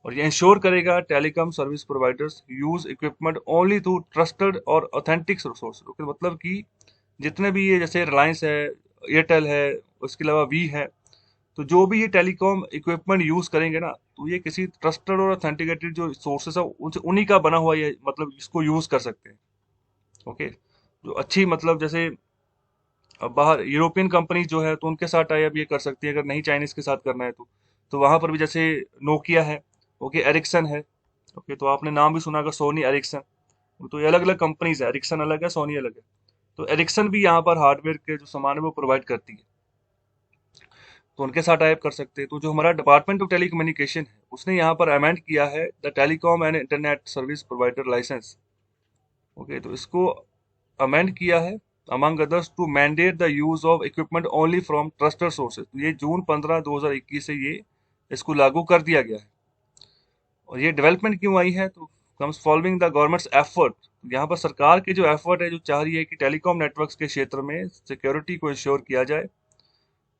और ये इंश्योर करेगा telecom service providers use equipment only through trusted और ऑथेंटिक सोर्स। ओके, मतलब कि जितने भी ये जैसे रिलायंस है, एयरटेल है, उसके अलावा वी है, तो जो भी ये टेलीकॉम इक्विपमेंट यूज करेंगे ना, तो ये किसी ट्रस्टेड और ऑथेंटिकेटेड जो सोर्सेस है उनसे, उन्हीं का बना हुआ ये, मतलब इसको यूज कर सकते हैं। ओके, जो अच्छी, मतलब जैसे अब बाहर यूरोपियन कंपनी जो है तो उनके साथ टाई अप ये कर सकती है, अगर नहीं चाइनीज के साथ करना है तो वहां पर भी जैसे नोकिया है, ओके, एरिक्सन है। ओके, तो आपने नाम भी सुना होगा सोनी एरिक्सन। तो ये अलग अलग कंपनीज है, एरिक्सन अलग है, सोनी अलग है। तो एरिक्सन भी यहाँ पर हार्डवेयर के जो सामान है वो प्रोवाइड करती है, तो उनके साथ टाइप कर सकते हैं। तो जो हमारा डिपार्टमेंट ऑफ टेलीकम्युनिकेशन है उसने यहाँ पर अमेंड किया है the telecom and internet service provider licence. Okay, तो इसको अमेंड किया है among others to mandate the use of equipment only from trusted sources. तो ये जून 15 2021 से ये इसको लागू कर दिया गया है। और ये डेवलपमेंट क्यों आई है, तो comes following the governments effort. यहाँ पर सरकार के जो एफर्ट है, जो चाह रही है कि टेलीकॉम नेटवर्क्स के क्षेत्र में सिक्योरिटी को इंश्योर किया जाए।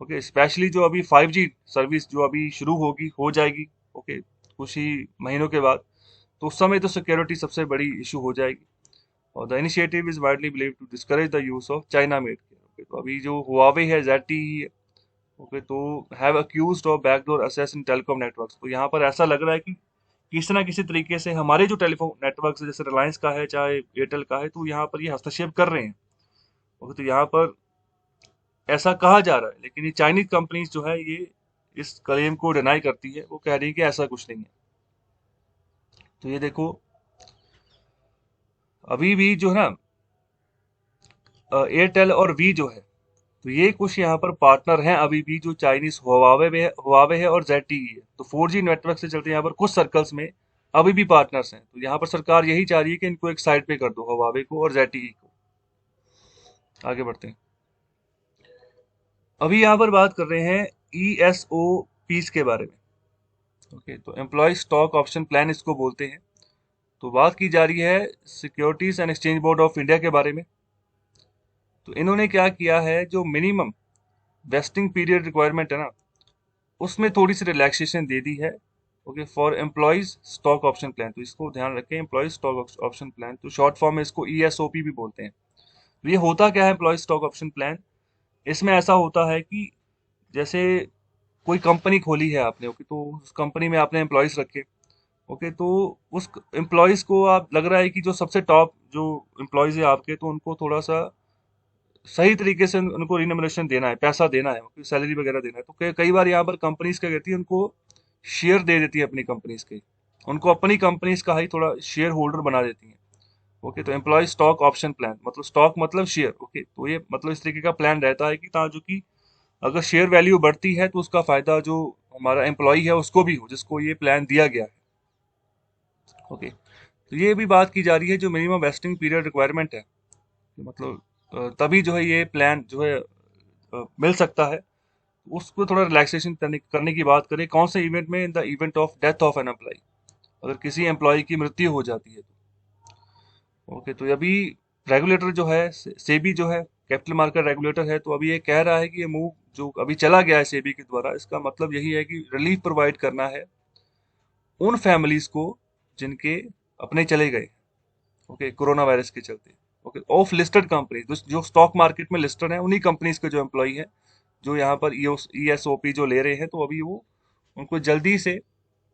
ओके, स्पेशली जो अभी 5G सर्विस जो अभी शुरू होगी, हो जाएगी, ओके, कुछ ही महीनों के बाद, तो उस समय तो सिक्योरिटी सबसे बड़ी इशू हो जाएगी। और the initiative is widely believe to discourage the use of China made care. Okay, तो अभी जो हुआवे है, ZTE है, ओके, तो have accused of backdoor access in telecom networks. तो यहाँ पर ऐसा लग रहा है कि किसी ना किसी तरीके से हमारे जो टेलीफोन नेटवर्क जैसे रिलायंस का है चाहे एयरटेल का है, तो यहाँ पर ये हस्तक्षेप कर रहे हैं। ओके, तो यहाँ पर ऐसा कहा जा रहा है, लेकिन ये चाइनीज कंपनीज जो है ये इस क्लेम को डिनाई करती है। वो कह रही है कि ऐसा कुछ नहीं है। तो ये देखो, अभी भी जो है ना, एयरटेल और वी जो है, तो ये कुछ यहाँ पर पार्टनर हैं अभी भी, जो चाइनीज हुआवे है और ZTE है। तो 4G नेटवर्क से चलते यहाँ पर कुछ सर्कल्स में अभी भी पार्टनर्स हैं। तो यहाँ पर सरकार यही चाह रही है कि इनको एक साइड पे कर दो, हुआवे को और ZTE को। आगे बढ़ते हैं। अभी यहाँ पर बात कर रहे हैं ESOPs के बारे में। ओके, तो एम्प्लॉय स्टॉक ऑप्शन प्लान इसको बोलते हैं। तो बात की जा रही है securities and exchange board of India के बारे में। तो इन्होंने क्या किया है, जो मिनिमम वेस्टिंग पीरियड रिक्वायरमेंट है ना, उसमें थोड़ी सी रिलैक्सेशन दे दी है। Okay, for employees stock option plan. तो इसको ध्यान रखें, एम्प्लॉयज स्टॉक ऑप्शन प्लान, तो शॉर्ट फॉर्म में इसको ESOP भी बोलते हैं। तो ये होता क्या है एम्प्लॉयज स्टॉक ऑप्शन प्लान? इसमें ऐसा होता है कि जैसे कोई कंपनी खोली है आपने, ओके, तो उस कंपनी में आपने एम्प्लॉयज रखे। ओके, तो उस एम्प्लॉयज को आप लग रहा है कि जो सबसे टॉप जो एम्प्लॉयज है आपके, तो उनको थोड़ा सा सही तरीके से उनको रिनमरेशन देना है, पैसा देना है, सैलरी वगैरह देना है। तो कई बार यहाँ पर कंपनीज क्या कहती है, उनको शेयर दे देती है अपनी कंपनीज के, उनको अपनी कंपनीज का ही थोड़ा शेयर होल्डर बना देती हैं। ओके, तो एम्प्लॉय स्टॉक ऑप्शन प्लान मतलब स्टॉक मतलब शेयर। ओके, तो ये मतलब इस तरीके का प्लान रहता है कि जो कि अगर शेयर वैल्यू बढ़ती है तो उसका फायदा जो हमारा एम्प्लॉय है उसको भी हो, जिसको ये प्लान दिया गया है। ओके, तो ये भी बात की जा रही है, जो मिनिमम वेस्टिंग पीरियड रिक्वायरमेंट है, मतलब तभी जो है ये प्लान जो है मिल सकता है। उसको थोड़ा रिलैक्सेशन करने की बात करें, कौन से इवेंट में? In the event of death of an employee, अगर किसी एम्प्लॉय की मृत्यु हो जाती है तो। ओके, तो अभी रेगुलेटर जो है, सेबी जो है, कैपिटल मार्केट रेगुलेटर है, तो अभी ये कह रहा है कि ये मूव जो अभी चला गया है सेबी के द्वारा, इसका मतलब यही है कि रिलीफ प्रोवाइड करना है उन फैमिलीज को जिनके अपने चले गए, ओके, कोरोना वायरस के चलते। ओके, ऑफ लिस्टेड कंपनी जो स्टॉक मार्केट में लिस्टेड है, उन्हीं कंपनीज के जो एम्प्लॉय है, जो यहाँ पर ESOP जो ले रहे हैं, तो अभी वो उनको जल्दी से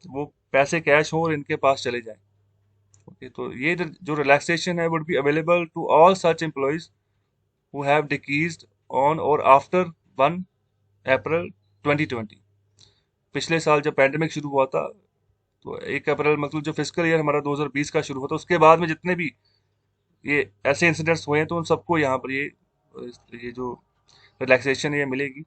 वो पैसे कैश हो और इनके पास चले जाएं। ओके, तो ये जो रिलैक्सेशन है would be available to all such employees who have deceased on or after 1 April 2020। पिछले साल जब पैंडेमिक शुरू हुआ था, तो 1 अप्रैल मतलब जो फिजिकल ईयर हमारा 2020 का शुरू हुआ था, उसके बाद में जितने भी ये ऐसे इंसिडेंट्स हुए हैं, तो उन सबको यहाँ पर ये जो रिलैक्सेशन है ये मिलेगी।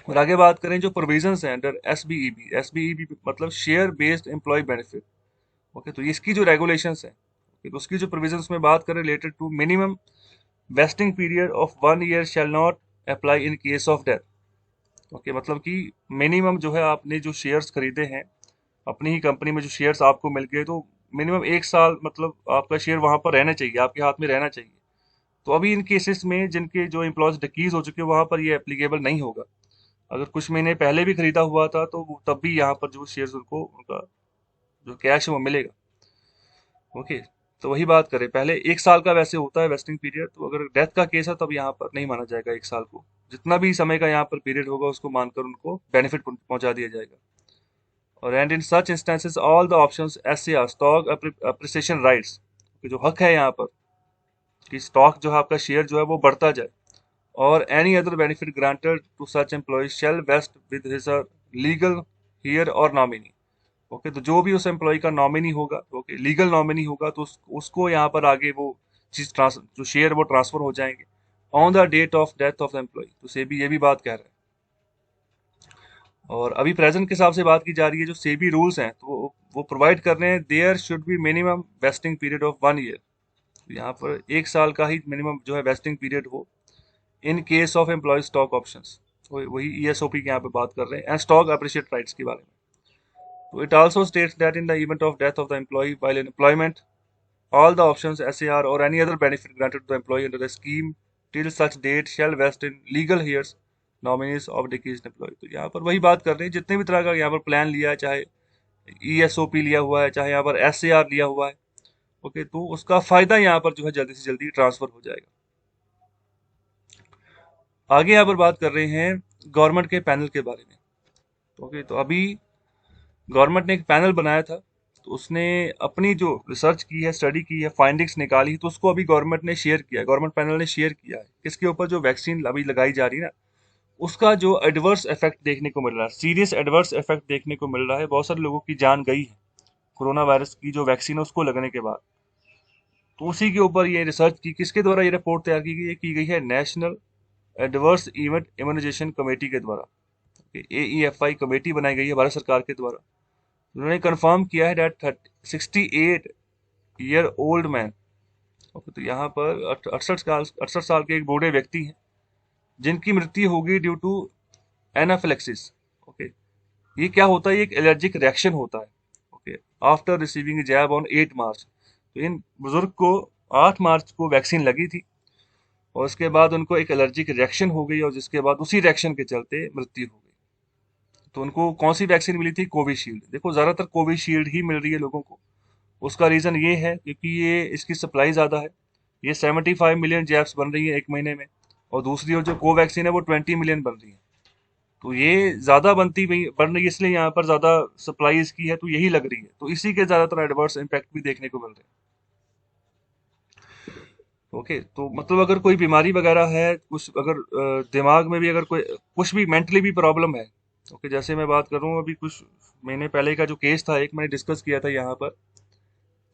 और आगे बात करें जो प्रोविजंस हैं अंडर SBEB मतलब share based employee benefit. Okay, तो इसकी जो रेगुलेशंस हैं, तो उसकी जो प्रोविजंस में बात करें related to minimum vesting period of 1 year shall not apply in case of death. Okay, मतलब कि मिनिमम जो है आपने जो शेयर्स खरीदे हैं अपनी ही कंपनी में, जो शेयर्स आपको मिल गए, तो मिनिमम 1 साल मतलब आपका शेयर वहां पर रहना चाहिए, आपके हाथ में रहना चाहिए। तो अभी इन केसेस में जिनके जो एम्प्लॉयज डिक्रीज हो चुके हैं, वहां पर ये एप्लीकेबल नहीं होगा। अगर कुछ महीने पहले भी खरीदा हुआ था, तो तब भी यहाँ पर जो शेयर्स उनको उनका जो कैश है वो मिलेगा। ओके, तो वही बात करें, पहले 1 साल का वैसे होता है वेस्टिंग पीरियड, तो अगर डेथ का केस है तब यहाँ पर नहीं माना जाएगा 1 साल को। जितना भी समय का यहाँ पर पीरियड होगा उसको मानकर उनको बेनिफिट पहुंचा दिया जाएगा। और and in such instances all the options SAR stock appreciation rights, जो हक है यहाँ पर कि स्टॉक जो है आपका शेयर जो है वो बढ़ता जाए, और any other benefit granted to such employee shall vest with his legal heir or nominee. Okay, तो जो भी उस एम्प्लॉय का नॉमिनी होगा, ओके, लीगल नॉमिनी होगा, तो उसको यहाँ पर आगे वो चीज जो शेयर वो ट्रांसफर हो जाएंगे on the date of death of the employee. तो सेबी ये भी बात कह रहा है। और अभी प्रेजेंट के हिसाब से बात की जा रही है, जो सेबी रूल्स हैं, तो वो प्रोवाइड कर रहे हैं there should be minimum vesting period of 1 year. यहाँ पर 1 साल का ही मिनिमम जो है वेस्टिंग पीरियड हो in case of employee stock options. वही ESOP के यहाँ पे बात कर रहे हैं, एंड स्टॉक अप्रिशिएट राइट्स के बारे में। तो it also states that in the event of death of the employee while in employment, all the options SAR or any other benefit granted to the employee under the scheme till such date shall vest in legal heirs nominees of deceased employee। तो यहाँ पर वही बात कर रहे हैं, जितने भी तरह का यहाँ पर प्लान लिया है, चाहे ESOP लिया हुआ है, चाहे यहाँ पर SAR लिया हुआ है, ओके, तो उसका फायदा यहाँ पर जो है जल्दी से जल्दी ट्रांसफर हो जाएगा। आगे यहाँ पर बात कर रहे हैं गवर्नमेंट के पैनल के बारे में। ओके, तो अभी गवर्नमेंट ने एक पैनल बनाया था, तो उसने अपनी जो रिसर्च की है, स्टडी की है, फाइंडिंग्स निकाली है, तो उसको अभी गवर्नमेंट ने शेयर किया है, गवर्नमेंट पैनल ने शेयर किया है। किसके ऊपर? जो वैक्सीन अभी लगाई जा रही है ना, उसका जो एडवर्स इफेक्ट देखने को मिल रहा है, सीरियस एडवर्स इफेक्ट देखने को मिल रहा है। बहुत सारे लोगों की जान गई है कोरोना वायरस की जो वैक्सीन है उसको लगने के बाद। तो उसी के ऊपर ये रिसर्च की, किसके द्वारा ये रिपोर्ट तैयार की गई है? की गई है national adverse event immunisation committee के द्वारा। AEFI कमेटी बनाई गई है भारत सरकार के द्वारा। उन्होंने कंफर्म किया है that 68 year old man, okay, तो यहाँ पर 68 साल के एक बूढ़े व्यक्ति हैं जिनकी मृत्यु होगी ड्यू टू एनाफिलेक्सिस। ओके, ये क्या होता है? ये एक एलर्जिक रिएक्शन होता है। Okay, after receiving jab on 8 March. तो इन बुजुर्ग को 8 मार्च को वैक्सीन लगी थी और उसके बाद उनको एक एलर्जिक रिएक्शन हो गई और जिसके बाद उसी रिएक्शन के चलते मृत्यु हो गई। तो उनको कौन सी वैक्सीन मिली थी? कोविशील्ड। देखो, ज्यादातर कोविशील्ड ही मिल रही है लोगों को। उसका रीजन ये है क्योंकि ये इसकी सप्लाई ज्यादा है। ये 75 मिलियन जैब्स बन रही है एक महीने में, और दूसरी ओर जो कोवैक्सीन है वो 20 मिलियन बन रही है। तो ये ज्यादा बन रही है, इसलिए यहाँ पर ज्यादा सप्लाई इसकी है, तो यही लग रही है। तो इसी के ज्यादातर एडवर्स इम्पैक्ट भी देखने को मिल रहे हैं। ओके, तो मतलब अगर कोई बीमारी वगैरह है, कुछ अगर दिमाग में भी अगर कोई कुछ भी मेंटली भी प्रॉब्लम है, ओके, जैसे मैं बात कर रहा हूँ अभी कुछ महीने पहले का जो केस था, एक मैंने डिस्कस किया था यहाँ पर।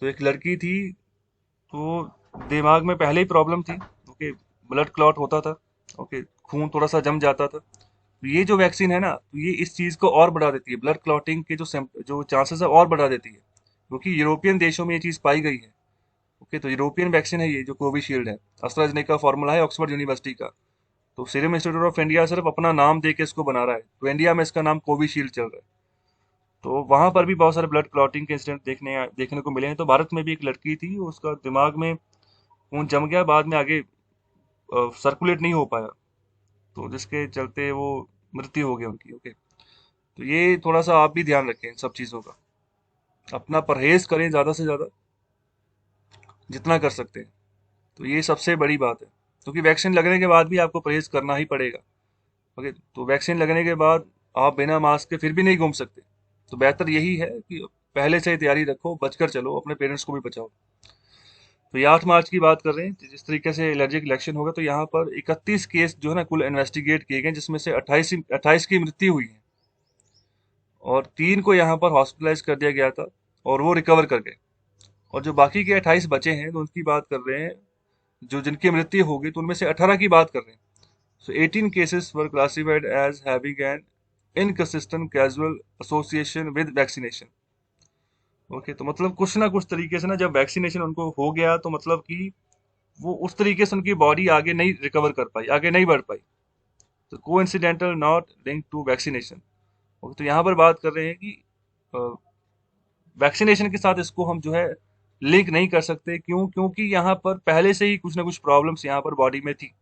तो एक लड़की थी, तो दिमाग में पहले ही प्रॉब्लम थी। ओके, ब्लड क्लॉट होता था। ओके, खून थोड़ा सा जम जाता था। तो ये जो वैक्सीन है ना, तो ये इस चीज को और बढ़ा देती है, ब्लड क्लॉटिंग के जो चांसेस है और बढ़ा देती है, क्योंकि यूरोपियन देशों में ये चीज पाई गई है। ओके, तो यूरोपियन वैक्सीन है ये जो कोविशील्ड है, एस्ट्राजेनेका फॉर्मूला है ऑक्सफोर्ड यूनिवर्सिटी का। तो सीरम इंस्टीट्यूट ऑफ इंडिया सिर्फ अपना नाम दे के इसको बना रहा है, तो इंडिया में इसका नाम कोविशील्ड चल रहा है। तो वहां पर भी बहुत सारे ब्लड क्लॉटिंग के इंसिडेंट देखने को मिले हैं। तो भारत में भी एक लड़की थी, उसका दिमाग में खून जम गया, बाद में आगे सर्कुलेट नहीं हो पाया, तो जिसके चलते वो मृत्यु हो गई उनकी। ओके, तो ये थोड़ा सा आप भी ध्यान रखें इन सब चीज़ों का, अपना परहेज करें ज़्यादा से ज़्यादा जितना कर सकते हैं। तो ये सबसे बड़ी बात है, क्योंकि वैक्सीन लगने के बाद भी आपको परहेज करना ही पड़ेगा। ओके, तो वैक्सीन लगने के बाद आप बिना मास्क के फिर भी नहीं घूम सकते। तो बेहतर यही है कि पहले से ही तैयारी रखो, बचकर चलो, अपने पेरेंट्स को भी बचाओ। तो ये 8 मार्च की बात कर रहे हैं, जिस तरीके से एलर्जिक रिएक्शन होगा, तो यहाँ पर 31 केस जो है ना कुल इन्वेस्टिगेट किए गए, जिसमें से 28 की मृत्यु हुई है और 3 को यहाँ पर हॉस्पिटलाइज कर दिया गया था और वो रिकवर कर गए। और जो बाकी के 28 बचे हैं, तो उनकी बात कर रहे हैं, जो जिनकी मृत्यु होगी, तो उनमें से 18 की बात कर रहे हैं। So 18 cases were classified as having an inconsistent causal association with vaccination. Okay, तो मतलब कुछ ना कुछ तरीके से ना, जब वैक्सीनेशन उनको हो गया, तो मतलब कि वो उस तरीके से उनकी बॉडी आगे नहीं रिकवर कर पाई, आगे नहीं बढ़ पाई। तो coincidental not link to vaccination. तो यहाँ पर बात कर रहे हैं कि वैक्सीनेशन के साथ इसको हम जो है लिंक नहीं कर सकते। क्यों? क्योंकि यहाँ पर पहले से ही कुछ ना कुछ प्रॉब्लम्स यहाँ पर बॉडी में थी।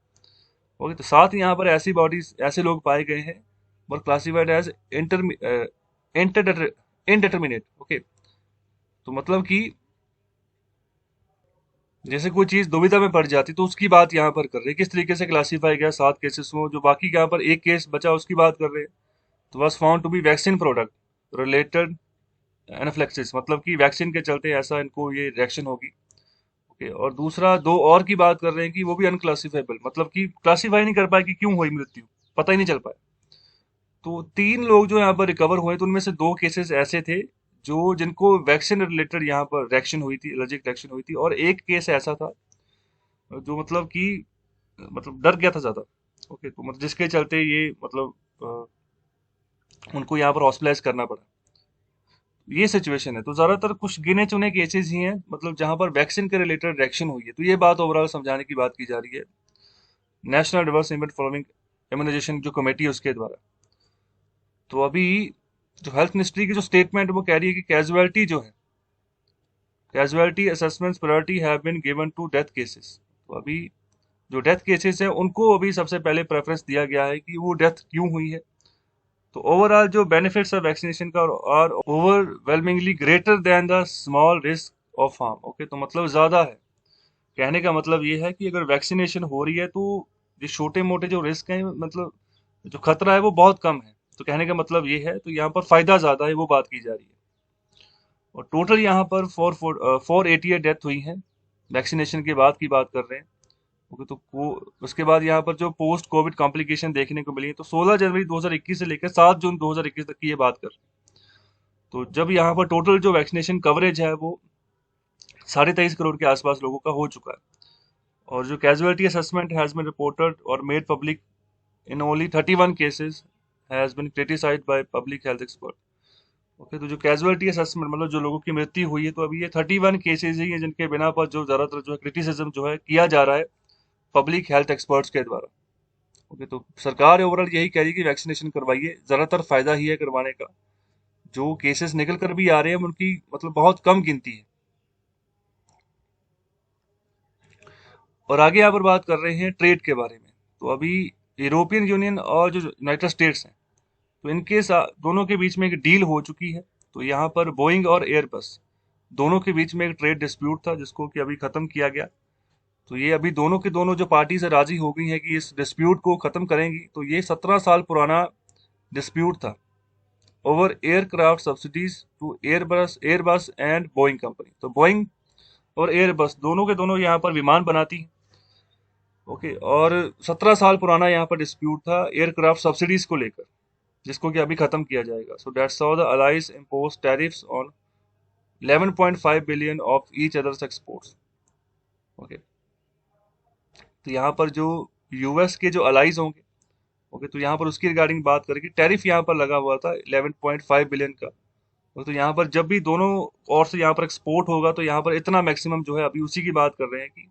ओके, तो साथ ही यहाँ पर ऐसी बॉडीज, ऐसे लोग पाए गए हैं और क्लासिफाइड एज इनडिटर्मिनेट। ओके, तो मतलब कि जैसे कोई चीज दुविधा में पड़ जाती, तो उसकी बात यहाँ पर कर रहे हैं, किस तरीके से क्लासीफाई गया 7 केसेस में, जो बाकी यहाँ पर एक केस बचा उसकी बात कर रहे हैं। तो was found to be vaccine product related anaphylaxis, मतलब कि वैक्सीन के चलते ऐसा इनको ये रिएक्शन होगी। ओके, और दूसरा 2 और की बात कर रहे हैं कि वो भी अनक्लासिफाइबल, मतलब कि क्लासीफाई नहीं कर पाए कि क्यों हुई मृत्यु, पता ही नहीं चल पाया। तो 3 लोग जो यहाँ पर रिकवर हुए, तो उनमें से 2 केसेस ऐसे थे जो जिनको वैक्सीन रिलेटेड यहाँ पर रिएक्शन हुई थी, एलर्जिक रिएक्शन हुई थी, और एक केस ऐसा था जो मतलब कि मतलब डर गया था ज्यादा। ओके, तो मतलब जिसके चलते ये मतलब उनको यहाँ पर हॉस्पिटलाइज करना पड़ा। ये सिचुएशन है। तो ज्यादातर कुछ गिने चुने केसेस ही हैं, मतलब जहां पर वैक्सीन के रिलेटेड रिएक्शन हुई है। तो ये बात ओवरऑल समझाने की बात की जा रही है national reverse event following immunisation जो कमेटी है उसके द्वारा। तो अभी जो हेल्थ मिनिस्ट्री की जो स्टेटमेंट वो कह रही है कि कैजुअलिटी जो है, causality assessments priority have been given to death cases. तो अभी जो डेथ केसेस हैं उनको अभी सबसे पहले प्रेफरेंस दिया गया है कि वो डेथ क्यों हुई है। तो ओवरऑल जो बेनिफिट्स ऑफ वैक्सीनेशन का are overwhelmingly greater than the small risk of harm. Okay, तो मतलब ज़्यादा है। कहने का मतलब ये है कि अगर वैक्सीनेशन हो रही है तो ये छोटे मोटे जो रिस्क हैं, मतलब जो खतरा है वो बहुत कम है। तो कहने का मतलब ये है, तो यहाँ पर फायदा ज़्यादा है, वो बात की जा रही है। और टोटल यहाँ पर 488 डेथ हुई है, वैक्सीनेशन के बाद की बात कर रहे हैं। ओके, तो वो उसके बाद यहाँ पर जो पोस्ट कोविड कॉम्प्लिकेशन देखने को मिली है, तो 16 जनवरी 2021 से लेकर 7 जून 2021 तक की ये बात कर रहे हैं। तो जब यहाँ पर टोटल जो वैक्सीनेशन कवरेज है वो 23.5 करोड़ के आसपास लोगों का हो चुका है। और जो casualty assessment has been reported और made public in only 31 cases has been criticised by public health expert. Okay, तो जो कैजुअलिटी असेसमेंट मतलब जो लोगों की मृत्यु हुई है, तो अभी ये 31 केसेस ही हैं जिनके बिना पर जो ज्यादातर जो है क्रिटिसिज्म जो है किया जा रहा है पब्लिक हेल्थ एक्सपर्ट्स के द्वारा। ओके, तो सरकार ओवरऑल यही कह रही है कि वैक्सीनेशन करवाइए, ज्यादातर फायदा ही है करवाने का। जो केसेस निकल कर भी आ रहे हैं उनकी मतलब बहुत कम गिनती है। और आगे यहाँ पर बात कर रहे हैं ट्रेड के बारे में। तो अभी यूरोपियन यूनियन और जो यूनाइटेड स्टेट्स हैं, तो इनके साथ दोनों के बीच में एक डील हो चुकी है। तो यहाँ पर बोइंग और एयरबस दोनों के बीच में एक ट्रेड डिस्प्यूट था जिसको कि अभी खत्म किया गया। तो ये अभी दोनों के दोनों जो पार्टी से राजी हो गई है कि इस डिस्प्यूट को खत्म करेंगी। तो ये 17 साल पुराना डिस्प्यूट था over aircraft subsidies to Airbus and Boeing company. तो बोइंग और एयरबस दोनों के दोनों यहाँ पर विमान बनाती हैं। ओके, और 17 साल पुराना यहाँ पर डिस्प्यूट था एयरक्राफ्ट सब्सिडीज को लेकर, जिसको कि अभी खत्म किया जाएगा। So that's how the allies impose tariffs on 11.5 billion of each others exports. Okay, तो यहाँ पर जो यूएस के जो अलाइज होंगे, ओके, तो यहाँ पर उसकी रिगार्डिंग बात करें कि टैरिफ यहाँ पर लगा हुआ था 11.5 बिलियन का। तो यहाँ पर जब भी दोनों ओर से यहाँ पर एक्सपोर्ट होगा तो यहाँ पर इतना मैक्सिमम जो है, अभी उसी की बात कर रहे हैं कि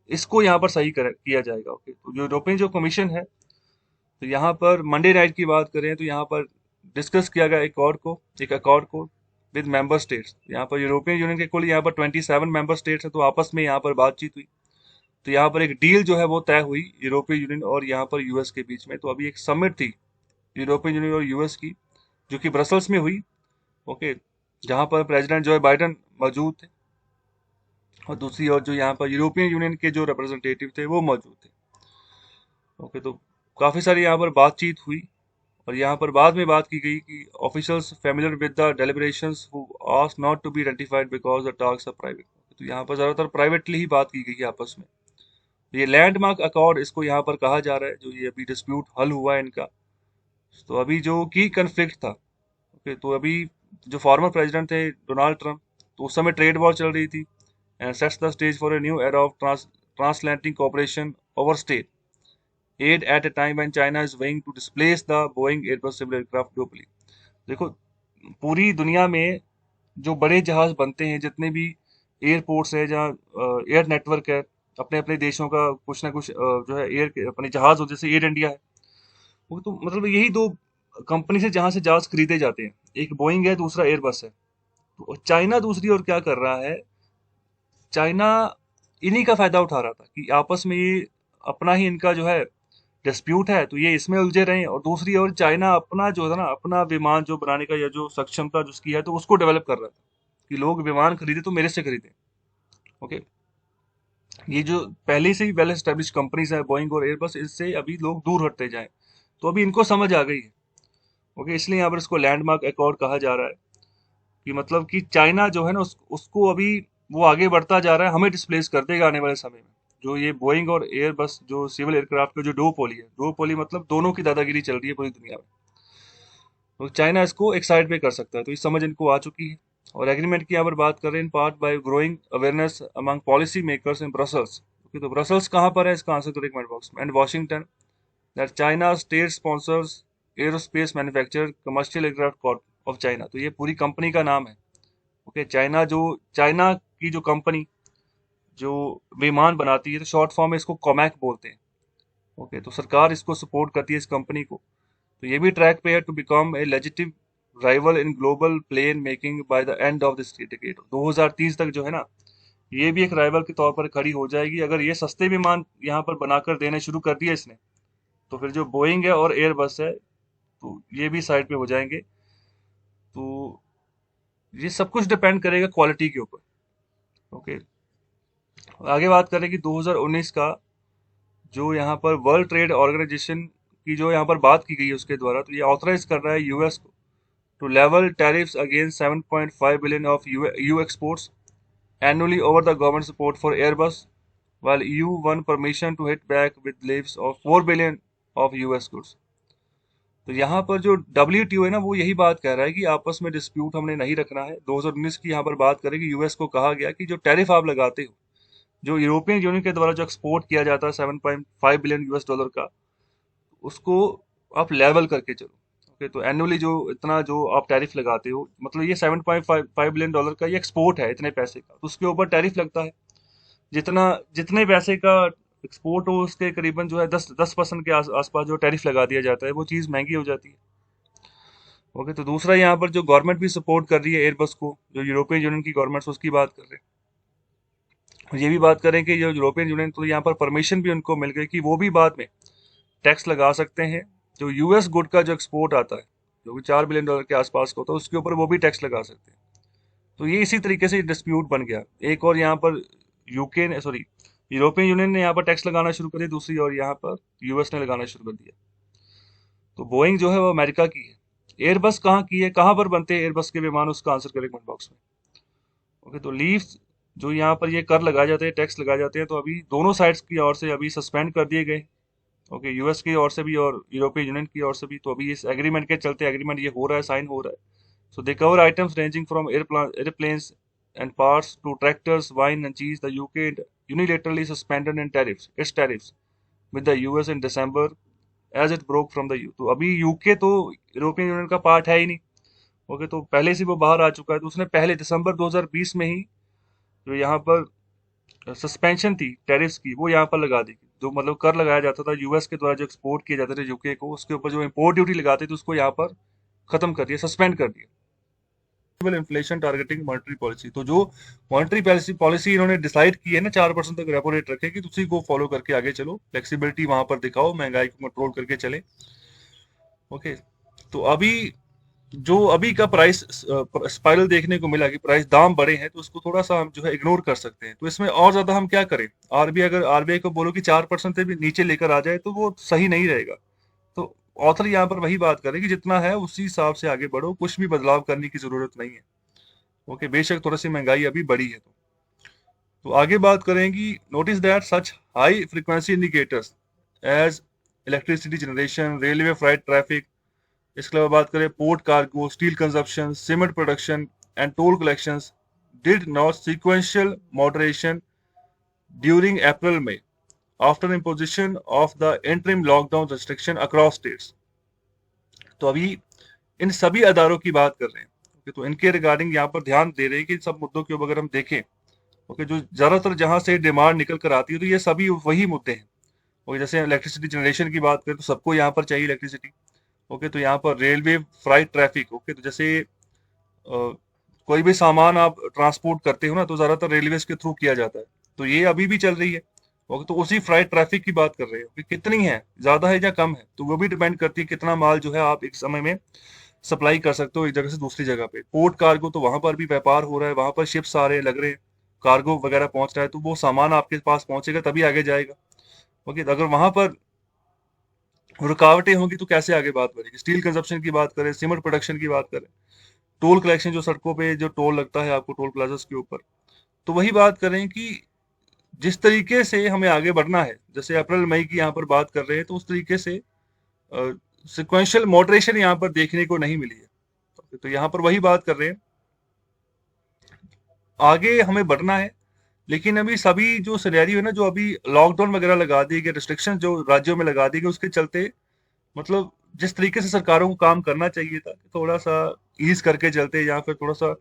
इसको यहाँ पर सही किया जाएगा। ओके, तो जो यूरोपियन जो कमीशन है, तो यहाँ पर मंडे नाइट की बात करें तो यहाँ पर डिस्कस किया गया एक अकॉर्ड को विद मेंबर स्टेट्स। यहाँ पर यूरोपियन यूनियन के कुल यहाँ पर 27 मेंबर स्टेट्स हैं, तो आपस में यहाँ पर बातचीत हुई। तो यहाँ पर एक डील जो है वो तय हुई यूरोपियन यूनियन और यहाँ पर यूएस के बीच में। तो अभी एक समिट थी यूरोपियन यूनियन और यूएस की, जो कि ब्रसल्स में हुई। ओके, जहाँ पर प्रेसिडेंट जो है बाइडन मौजूद थे, और दूसरी ओर जो यहाँ पर यूरोपियन यूनियन के जो रिप्रेजेंटेटिव थे वो मौजूद थे। ओके, तो काफी सारी यहाँ पर बातचीत हुई। और यहाँ पर बाद में बात की गई कि officials familiar with the deliberations who asked not to be identified because the talks are private. तो यहाँ पर ज्यादातर प्राइवेटली ही बात की गई है आपस में। ये लैंडमार्क अकॉर्ड इसको यहाँ पर कहा जा रहा है, जो ये अभी डिस्प्यूट हल हुआ है इनका। तो अभी जो की कन्फ्लिक्ट था, ओके, तो अभी जो फॉर्मर प्रेसिडेंट थे डोनाल्ड ट्रंप, तो उस समय ट्रेड वॉर चल रही थी and sets the stage for a new era of transatlantic cooperation over state aid at a time when China is weighing to displace the Boeing Airbus civil aircraft globally. देखो, पूरी दुनिया में जो बड़े जहाज बनते हैं, जितने भी एयरपोर्ट्स है जहाँ एयर नेटवर्क है, अपने अपने देशों का कुछ ना कुछ जो है एयर अपने जहाज हो, जैसे एयर इंडिया है, वो तो मतलब यही दो कंपनी से जहां से जहाज खरीदे जाते हैं। एक बोइंग है, दूसरा एयरबस है। तो चाइना दूसरी ओर क्या कर रहा है, चाइना इन्हीं का फायदा उठा रहा था कि आपस में ये अपना ही इनका जो है डिस्प्यूट है, तो ये इसमें उलझे रहे। और दूसरी ओर चाइना अपना जो है ना, अपना विमान जो बनाने का या जो सक्षमता जिसकी है, तो उसको डेवलप कर रहा था कि लोग विमान खरीदे तो मेरे से खरीदे। ओके, ये जो पहले से ही वेल एस्टेब्लिश कंपनीज है बोइंग और एयरबस, इससे अभी लोग दूर हटते जाएं। तो अभी इनको समझ आ गई है। ओके, इसलिए यहाँ पर इसको लैंडमार्क अकॉर्ड कहा जा रहा है कि मतलब कि चाइना जो है ना, उसको अभी वो आगे बढ़ता जा रहा है, हमें डिस्प्लेस कर देगा आने वाले समय में। जो ये बोइंग और एयरबस जो सिविल एयरक्राफ्ट का जो डोपोली है, डोपोली मतलब दोनों की दादागिरी चल रही है पूरी दुनिया में, तो चाइना इसको एक साइड पे कर सकता है। तो ये समझ इनको आ चुकी है। और एग्रीमेंट की यहाँ पर बात कर रहे हैं, in part by growing awareness among policy makers in Brussels. तो ब्रसल्स कहाँ पर है, इसका आंसर करें कमेंट बॉक्स में। And Washington, that China state sponsors aerospace manufacture commercial aircraft Corp of China. तो ये पूरी कंपनी का नाम है। ओके, चाइना की जो कंपनी जो विमान बनाती है, तो शॉर्ट फॉर्म में इसको कॉमैक बोलते हैं। ओके, तो सरकार इसको सपोर्ट करती है इस कंपनी को। तो ये भी ट्रैक पे है to become a legitimate rival in global plane making by the end of this decade. 2030 तक जो है ना, ये भी एक राइवल के तौर पर खड़ी हो जाएगी। अगर ये सस्ते विमान यहाँ पर बनाकर देने शुरू कर दिए इसने, तो फिर जो बोइंग है और एयरबस है, तो ये भी साइड पे हो जाएंगे। तो ये सब कुछ डिपेंड करेगा क्वालिटी के ऊपर। ओके, आगे बात करें कि 2019 का जो यहाँ पर वर्ल्ड ट्रेड ऑर्गेनाइजेशन की जो यहाँ पर बात की गई है उसके द्वारा, तो ये ऑथराइज कर रहा है यूएस को to level tariffs against 7.5 billion of EU exports annually over the government support for Airbus, while EU won permission to hit back with levies of 4 billion of US goods. तो यहाँ पर जो WTO है ना, वो यही बात कह रहा है कि आपस में डिस्प्यूट हमने नहीं रखना है। 2019 की यहाँ पर बात करें कि यूएस को कहा गया कि जो टैरिफ आप लगाते हो, जो यूरोपियन यूनियन के द्वारा जो एक्सपोर्ट किया जाता है 7.5 बिलियन यूएस डॉलर का, उसको आप लेवल करके चलो। ओके, तो एनुअली जो इतना जो आप टैरिफ लगाते हो, मतलब ये 7.5 बिलियन डॉलर का ये एक्सपोर्ट है इतने पैसे का, तो उसके ऊपर टैरिफ लगता है। जितना जितने पैसे का एक्सपोर्ट हो उसके करीबन जो है 10% के आसपास जो टैरिफ लगा दिया जाता है, वो चीज़ महंगी हो जाती है। ओके, तो दूसरा यहाँ पर जो गवर्नमेंट भी सपोर्ट कर रही है एयरबस को, जो यूरोपियन यूनियन की गवर्नमेंट, उसकी बात कर रहे हैं। और ये भी बात करें कि जो यूरोपियन यूनियन, तो यहाँ पर परमिशन भी उनको मिल गई कि वो भी बाद में टैक्स लगा सकते हैं जो यूएस गुड का जो एक्सपोर्ट आता है, जो कि 4 बिलियन डॉलर के आसपास का होता है, उसके ऊपर वो भी टैक्स लगा सकते हैं। तो ये इसी तरीके से डिस्प्यूट बन गया। एक और यहाँ पर यूके ने, सॉरी, यूरोपियन यूनियन ने यहाँ पर टैक्स लगाना शुरू कर दिया, दूसरी और यहाँ पर यूएस ने लगाना शुरू कर दिया। तो बोइंग जो है वो अमेरिका की है, एयरबस कहाँ की है, कहाँ पर बनते हैं एयरबस के विमान, उसका आंसर करें कमेंट बॉक्स में। ओके, तो लीव्स जो यहाँ पर ये कर लगाए जाते हैं, टैक्स लगाए जाते हैं, तो अभी दोनों साइड्स की ओर से अभी सस्पेंड कर दिए गए। ओके, यूएस की ओर से भी और यूरोपियन यूनियन की ओर से भी। तो अभी इस एग्रीमेंट के चलते एग्रीमेंट ये हो रहा है, साइन हो रहा है। So they cover items ranging from airplanes and parts to tractors, wine and cheese. The UK unilaterally suspended its tariffs with the US in December as it broke from the EU. तो अभी UK तो European union का part है ही नहीं। Okay, तो पहले से वो बाहर आ चुका है, तो उसने पहले दिसंबर 2020 में ही जो यहाँ पर सस्पेंशन थी टैरिफ्स की, वो यहाँ पर लगा दी। जो मतलब कर लगाया जाता था यूएस के द्वारा जो एक्सपोर्ट किए जाते थे यूके को, उसके ऊपर जो इम्पोर्ट ड्यूटी लगाते थे उसको यहाँ पर खत्म कर दिया, सस्पेंड कर दिया। इन्फ्लेशन टारगेटिंग मॉनेटरी पॉलिसी, तो जो मॉनेटरी पॉलिसी इन्होंने डिसाइड की है ना, 4% तक रेपो रेट रखे, कि उसी को फॉलो करके आगे चलो, फ्लेक्सिबिलिटी वहां पर दिखाओ, महंगाई को कंट्रोल करके चले। ओके, तो अभी जो अभी का प्राइस स्पाइरल देखने को मिला कि प्राइस दाम बढ़े हैं, तो उसको थोड़ा सा हम जो है इग्नोर कर सकते हैं। तो इसमें और ज्यादा हम क्या करें, आरबीआई, अगर आरबीआई को बोलो कि 4% से भी नीचे लेकर आ जाए, तो वो सही नहीं रहेगा। तो ऑथर यहाँ पर वही बात करें कि जितना है उसी हिसाब से आगे बढ़ो, कुछ भी बदलाव करने की जरूरत नहीं है। ओके, बेशक थोड़ी सी महंगाई अभी बढ़ी है। तो आगे बात करेंगी, notice that such high frequency indicators as electricity generation, railway freight traffic, इसके अलावा बात करें port cargo, steel consumption, cement production and toll collections did not sequential moderation during April May after imposition of the interim lockdown restriction across states. तो अभी इन सभी अदारों की बात कर रहे हैं। ओके, तो इनके रिगार्डिंग यहाँ पर ध्यान दे रहे हैं कि सब मुद्दों के ऊपर अगर हम देखें, ओके, जो ज्यादातर जहां से डिमांड निकल कर आती है, तो ये सभी वही मुद्दे हैं। ओके, जैसे इलेक्ट्रिसिटी जनरेशन की बात करें तो सबको यहाँ पर चाहिए इलेक्ट्रिसिटी। ओके, तो यहाँ पर रेलवे फ्राइट ट्रैफिक, ओके, तो जैसे कोई भी सामान आप ट्रांसपोर्ट करते हो ना, तो ज्यादातर रेलवे के थ्रू किया जाता है, तो ये अभी भी चल रही है। ओके, तो उसी फ्राइट ट्रैफिक की बात कर रहे हो कि कितनी है, ज्यादा है या कम है, तो वो भी डिपेंड करती है कितना माल जो है आप एक समय में सप्लाई कर सकते हो एक जगह से दूसरी जगह पे। पोर्ट कार्गो, तो वहां पर भी व्यापार हो रहा है, वहां पर शिप्स आ रहे हैं, लग रहे हैं, कार्गो वगैरह पहुंच रहा है, तो वो सामान आपके पास पहुंचेगा तभी आगे जाएगा। ओके, तो अगर वहां पर रुकावटें होंगी तो कैसे आगे बात बढ़ेगी। स्टील कंजप्शन की बात करें, सीमेंट प्रोडक्शन की बात करें, टोल कलेक्शन, जो सड़कों पे जो टोल लगता है आपको टोल प्लाजा के ऊपर, तो वही बात करें कि जिस तरीके से हमें आगे बढ़ना है, जैसे अप्रैल मई की यहाँ पर बात कर रहे हैं, तो उस तरीके से सिक्वेंशियल मॉडरेशन यहाँ पर देखने को नहीं मिली है। तो यहाँ पर वही बात कर रहे हैं, आगे हमें बढ़ना है, लेकिन अभी सभी जो सिनेरियो है ना, जो अभी लॉकडाउन वगैरह लगा दिए गए, रिस्ट्रिक्शन जो राज्यों में लगा दिए गए, उसके चलते मतलब जिस तरीके से सरकारों को काम करना चाहिए था, थोड़ा सा ईज करके चलते, या फिर थोड़ा सा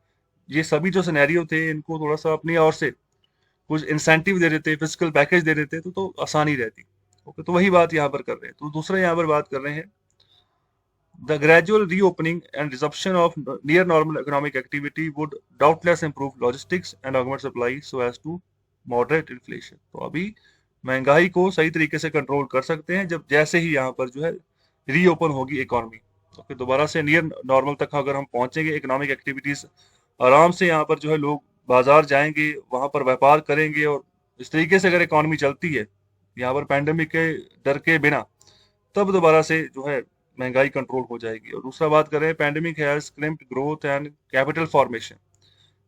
ये सभी जो सिनेरियो थे इनको थोड़ा सा अपनी ओर से कुछ इंसेंटिव दे देते, फिजिकल पैकेज दे देते, तो आसानी रहती। ओके, तो वही बात यहाँ पर कर रहे हैं। तो दूसरा यहाँ पर बात कर रहे हैं, the gradual reopening and resumption of near normal economic activity would doubtless improve logistics and augment supply so as to moderate inflation. तो अभी महंगाई को सही तरीके से कंट्रोल कर सकते हैं जब जैसे ही यहाँ पर जो है रीओपन होगी इकोनॉमी। ओके, दोबारा से नियर नॉर्मल तक अगर हम पहुंचेंगे, इकोनॉमिक एक्टिविटीज आराम से यहाँ पर जो है लोग बाजार जाएंगे, वहां पर व्यापार करेंगे, और इस तरीके से अगर इकोनॉमी चलती है यहाँ पर पैंडेमिक के डर के बिना, तब दोबारा से जो है महंगाई कंट्रोल हो जाएगी। और दूसरा बात करें, pandemic has crimped growth and capital formation.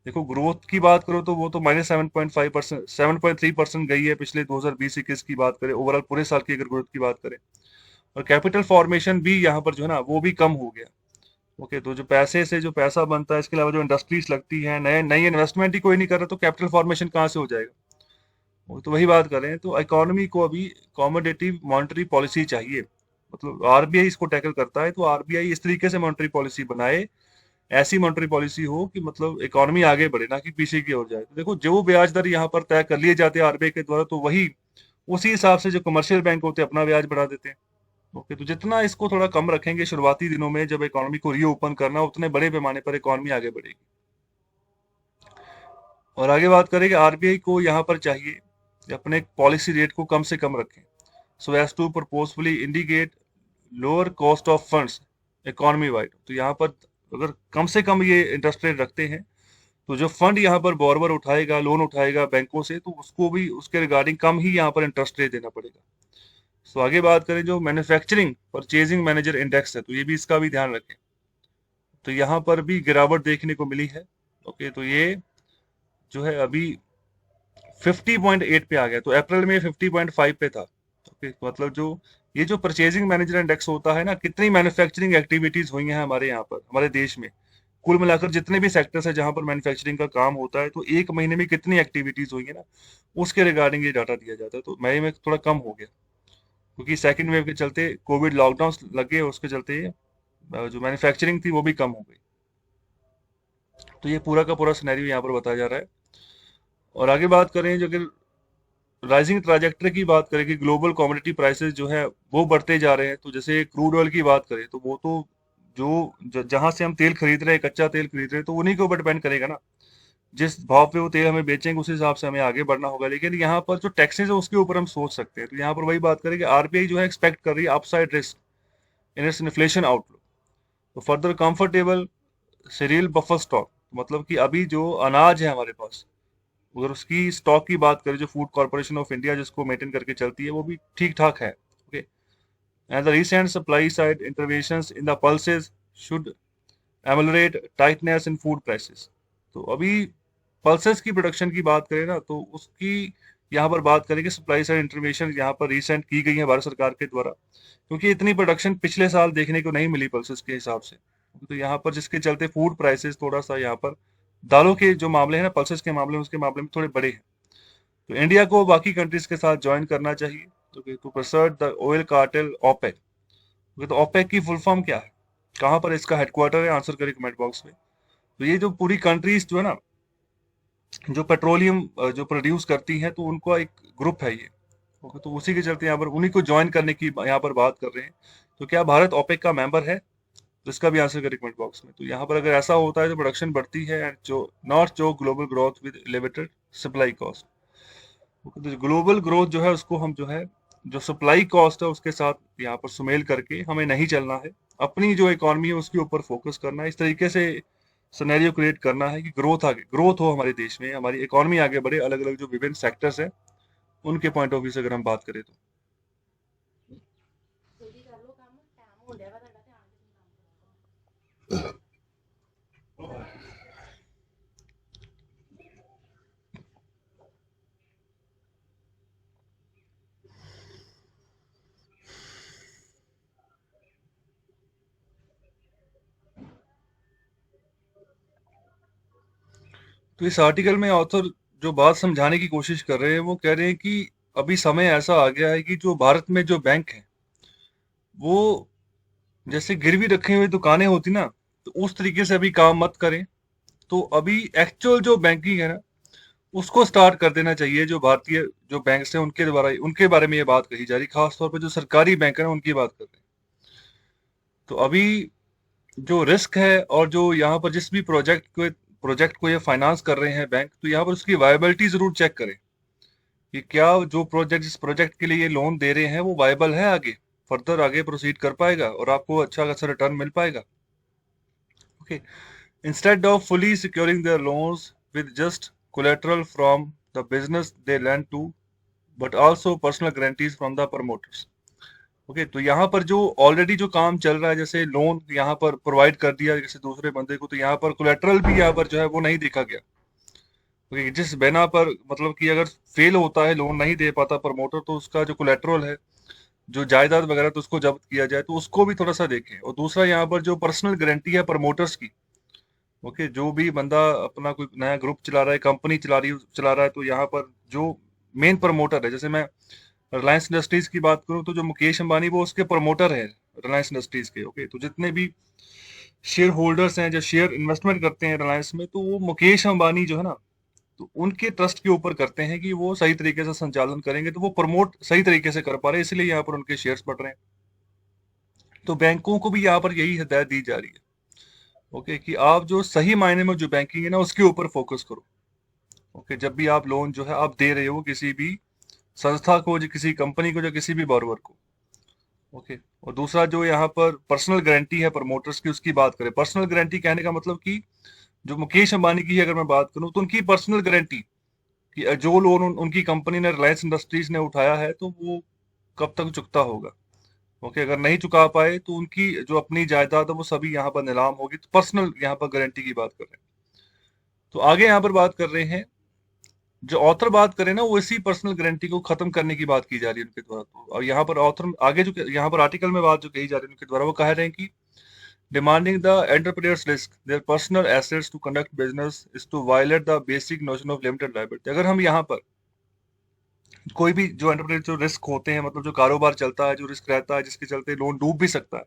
देखो ग्रोथ की बात करो तो वो तो -7.5%, 7.3% गई है पिछले 2020-21 की बात करें, ओवरऑल पूरे साल की अगर ग्रोथ की बात करें। और कैपिटल फॉर्मेशन भी यहाँ पर जो है ना वो भी कम हो गया। ओके, तो जो पैसे से जो पैसा बनता है, इसके अलावा जो इंडस्ट्रीज लगती है, नए नई इन्वेस्टमेंट ही कोई नहीं कर रहा, तो कैपिटल फॉर्मेशन कहाँ से हो जाएगा? वो तो वही बात कर रहे हैं। तो इकोनॉमी को अभी कॉमोडेटिव मॉनेटरी पॉलिसी चाहिए, मतलब आरबीआई इसको टैकल करता है, तो आरबीआई इस तरीके से मॉनेटरी पॉलिसी बनाए, ऐसी मॉनेटरी पॉलिसी हो कि मतलब इकोनॉमी आगे बढ़े, ना कि पीछे की ओर जाए। तो देखो जो ब्याज दर यहाँ पर तय कर लिए जाते हैं आरबीआई के द्वारा, तो वही उसी हिसाब से जो कमर्शियल बैंक होते हैं अपना ब्याज बढ़ा देते हैं। ओके, तो जितना इसको थोड़ा कम रखेंगे शुरुआती दिनों में जब इकोनॉमी को रीओपन करना, उतने बड़े पैमाने पर इकोनॉमी आगे बढ़ेगी। और आगे बात करें कि आरबीआई को यहाँ पर चाहिए कि अपने पॉलिसी रेट को कम से कम रखें, so as to purposefully indicate lower cost of funds economy wide. तो यहाँ पर अगर कम से कम ये इंटरेस्ट रेट रखते हैं, तो जो फंड यहाँ पर बॉर्वर उठाएगा, लोन उठाएगा बैंकों से, तो उसको भी उसके रिगार्डिंग कम ही यहाँ पर इंटरेस्ट रेट देना पड़ेगा। सो आगे बात करें, जो मैन्युफैक्चरिंग परचेजिंग मैनेजर इंडेक्स है, तो ये भी इसका भी ध्यान रखें। तो यहाँ पर भी गिरावट देखने को मिली है। ओके, तो ये जो है अभी 50.8 पे आ गया, तो अप्रैल में 50.5 पे था। ओके, मतलब जो ये जो परचेजिंग मैनेजर इंडेक्स होता है ना, कितनी मैन्युफैक्चरिंग एक्टिविटीज हुई हैं हमारे यहाँ पर, हमारे देश में, कुल मिलाकर जितने भी सेक्टर्स है जहां पर मैन्युफैक्चरिंग का काम होता है, तो एक महीने में कितनी एक्टिविटीज हुई है ना, उसके रिगार्डिंग ये डाटा दिया जाता है। तो मई में थोड़ा कम हो गया, क्योंकि सेकंड वेव के चलते कोविड लॉकडाउन लगे, उसके चलते जो मैन्युफैक्चरिंग थी वो भी कम हो गई। तो ये पूरा का पूरा सिनेरियो यहाँ पर बताया जा रहा है। और आगे बात करें, जो अगर राइजिंग ट्राजेक्टरी की बात करें कि ग्लोबल कमोडिटी प्राइसेस जो है वो बढ़ते जा रहे हैं, तो जैसे क्रूड ऑयल की बात करें, तो वो तो जहां से हम तेल खरीद रहे हैं, कच्चा तेल खरीद रहे हैं, तो उन्हीं के ऊपर डिपेंड करेगा ना। जिस भाव पे वो तेल हमें बेचेंगे उस हिसाब से हमें आगे बढ़ना होगा। लेकिन यहाँ पर जो टैक्सेस है उसके ऊपर हम सोच सकते हैं। तो यहाँ पर वही बात करें कि आरबीआई जो है एक्सपेक्ट कर रही है upside risk in its inflation outlook. तो further comfortable cereal buffer stock, मतलब कि अभी जो अनाज है हमारे पास, अगर उसकी स्टॉक की बात करें, जो फूड कॉर्पोरेशन ऑफ इंडिया जिसको मेंटेन करके चलती है, वो भी ठीक ठाक है। Okay, and the recent supply side interventions in the pulses should ameliorate tightness in food prices. तो अभी पल्सेस की प्रोडक्शन की बात करें ना, तो उसकी यहाँ पर बात करें कि सप्लाई साइड इंटरवेंशन यहाँ पर रिसेंट की गई है भारत सरकार के द्वारा, क्योंकि इतनी प्रोडक्शन पिछले साल देखने को नहीं मिली पल्सेस के हिसाब से। तो यहाँ पर जिसके चलते फूड प्राइसेस थोड़ा सा यहाँ पर, दालों के जो मामले हैं ना पल्सेस के मामले में, उसके मामले में थोड़े बड़े हैं। तो इंडिया को बाकी कंट्रीज के साथ ज्वाइन करना चाहिए, तो प्रसर्ट द ऑयल कार्टेल ओपेक। तो ओपेक की फुल फॉर्म क्या है, कहाँ पर इसका हेडक्वार्टर है, आंसर करें कमेंट बॉक्स में। तो ये जो पूरी कंट्रीज जो है ना, जो पेट्रोलियम जो प्रोड्यूस करती हैं, तो उनका एक ग्रुप है ये। ओके, तो उसी के चलते यहाँ पर उन्हीं को ज्वाइन करने की यहाँ पर बात कर रहे हैं। तो क्या भारत ओपेक का मेंबर है? तो इसका भी आंसर करें कमेंट बॉक्स में। तो यहाँ पर अगर ऐसा होता है तो प्रोडक्शन बढ़ती है, एंड जो नॉट जो global growth with limited supply cost. तो ग्लोबल ग्रोथ जो है उसको हम जो है, जो सप्लाई कॉस्ट है उसके साथ यहाँ पर सुमेल करके हमें नहीं चलना है। अपनी जो इकोनॉमी है उसके ऊपर फोकस करना है, इस तरीके से सिनेरियो क्रिएट करना है कि ग्रोथ हो हमारे देश में, हमारी इकोनॉमी आगे बढ़े, अलग अलग जो विभिन्न सेक्टर्स हैं उनके पॉइंट ऑफ व्यू से अगर हम बात करें तो। तो इस आर्टिकल में ऑथर जो बात समझाने की कोशिश कर रहे हैं, वो कह रहे हैं कि अभी समय ऐसा आ गया है कि जो भारत में जो बैंक है, वो जैसे गिरवी रखी हुई दुकानें होती ना, तो उस तरीके से अभी काम मत करें। तो अभी एक्चुअल जो बैंकिंग है ना, उसको स्टार्ट कर देना चाहिए। जो भारतीय जो बैंक्स हैं उनके द्वारा, उनके बारे में ये बात कही जा रही, खासतौर पर जो सरकारी बैंक है ना उनकी बात कर रहे हैं। तो अभी जो रिस्क है, और जो यहाँ पर जिस भी प्रोजेक्ट को ये फाइनेंस कर रहे हैं बैंक, तो यहाँ पर उसकी वायबिलिटी जरूर चेक करें कि क्या जो जिस प्रोजेक्ट के लिए ये लोन दे रहे हैं वो वायबल है, आगे फर्दर आगे प्रोसीड कर पाएगा और आपको अच्छा खासा रिटर्न मिल पाएगा। Okay, instead of fully securing their loans, with just collateral from the business they lend to, but also personal guarantees from the promoters. Okay, तो यहाँ पर जो ऑलरेडी जो काम चल रहा है, जैसे लोन यहाँ पर प्रोवाइड कर दिया किसी दूसरे बंदे को, तो यहाँ पर कोलेटरल भी यहाँ पर जो है वो नहीं देखा गया। ओके, जिस बिना पर मतलब कि अगर फेल होता है, लोन नहीं दे पाता प्रमोटर, तो उसका जो कोलेटरल है, जो जायदाद वगैरह, तो उसको जब्त किया जाए, तो उसको भी थोड़ा सा देखें। और दूसरा यहाँ पर जो पर्सनल गारंटी है प्रमोटर्स की, ओके, जो भी बंदा अपना कोई नया ग्रुप चला रहा है, कंपनी चला रहा है, तो यहाँ पर जो मेन प्रमोटर है, जैसे मैं रिलायंस इंडस्ट्रीज की बात करूं, तो जो मुकेश अंबानी वो उसके प्रमोटर है रिलायंस इंडस्ट्रीज के। ओके, तो जितने भी शेयर होल्डर्स हैं जो शेयर इन्वेस्टमेंट करते हैं रिलायंस में, तो वो मुकेश अंबानी जो है ना, तो उनके ट्रस्ट के ऊपर करते हैं कि वो सही तरीके से संचालन करेंगे, तो वो प्रमोट सही तरीके से कर पा रहे हैं, इसलिए यहाँ पर उनके शेयर्स बढ़ रहे हैं। तो बैंकों को भी यहाँ पर यही हिदायत दी जा रही है, ओके, कि आप जो सही मायने में जो बैंकिंग है ना, उसके ऊपर फोकस करो। ओके, जब भी आप लोन जो है आप दे रहे हो किसी भी संस्था को, जो किसी कंपनी को, जो किसी भी बॉरोवर को। ओके, और दूसरा जो यहाँ पर पर्सनल गारंटी है प्रमोटर्स की, उसकी बात करें। पर्सनल गारंटी कहने का मतलब कि जो मुकेश अंबानी की अगर मैं बात करूं, तो उनकी पर्सनल गारंटी कि जो लोन उनकी कंपनी ने, रिलायंस इंडस्ट्रीज ने उठाया है, तो वो कब तक चुकता होगा। ओके, अगर नहीं चुका पाए तो उनकी जो अपनी जायदाद है वो सभी यहाँ पर नीलाम होगी। तो पर्सनल यहाँ पर गारंटी की बात कर रहे हैं। तो आगे यहाँ पर बात कर रहे हैं, जो ऑथर बात करें ना, वो इसी पर्सनल गारंटी को खत्म करने की बात की जा रही है उनके द्वारा। तो और यहाँ पर ऑथर आगे जो यहाँ पर आर्टिकल में बात जो कही जा रही है उनके द्वारा, वो कह रहे हैं कि demanding the entrepreneurs risk their personal assets to conduct business is to violate the basic notion of limited liability. अगर हम यहाँ पर कोई भी जो एंटरप्रेन्योर जो रिस्क होते हैं, मतलब जो कारोबार चलता है, जो रिस्क रहता है, जिसके चलते लोन डूब भी सकता है,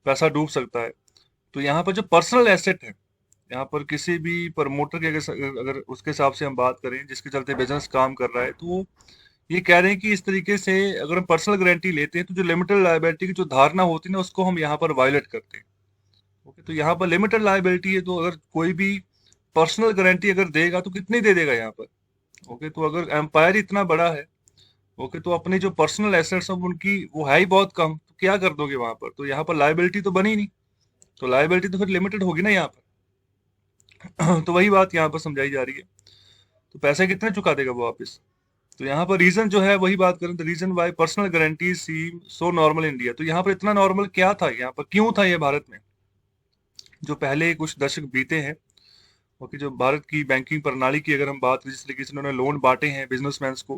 पैसा डूब सकता है, तो यहाँ पर जो पर्सनल एसेट है, यहाँ पर किसी भी प्रमोटर के अगर उसके हिसाब से हम बात करें, जिसके चलते बिजनेस काम कर रहा है, तो ये कह रहे हैं कि इस तरीके से अगर हम पर्सनल गारंटी लेते हैं, तो जो लिमिटेड लायबिलिटी की जो धारणा होती है ना, उसको हम यहाँ पर वायलेट करते हैं। ओके, तो यहाँ पर लिमिटेड लायबिलिटी है, तो अगर कोई भी पर्सनल गारंटी अगर देगा, तो कितनी दे देगा यहाँ पर। ओके, तो अगर एम्पायर इतना बड़ा है, ओके, तो अपने जो पर्सनल एसेट्स हैं उनकी वो है ही बहुत कम, तो क्या कर दोगे वहां पर। तो यहाँ पर लायबिलिटी तो बनी नहीं, तो लायबिलिटी तो फिर लिमिटेड होगी ना यहाँ पर। तो वही बात यहाँ पर समझाई जा रही है। तो पैसे कितने चुका देगा वो वापस। तो यहाँ पर रीजन जो है वही बात करें, तो reason why personal guarantee seem so normal India. तो यहाँ पर इतना नॉर्मल क्या था, यहाँ पर क्यों था ये भारत में, जो पहले कुछ दशक बीते हैं। ओके, जो भारत की बैंकिंग प्रणाली की अगर हम बात करें, जिस तरीके से उन्होंने लोन बांटे हैं बिजनेसमैन को,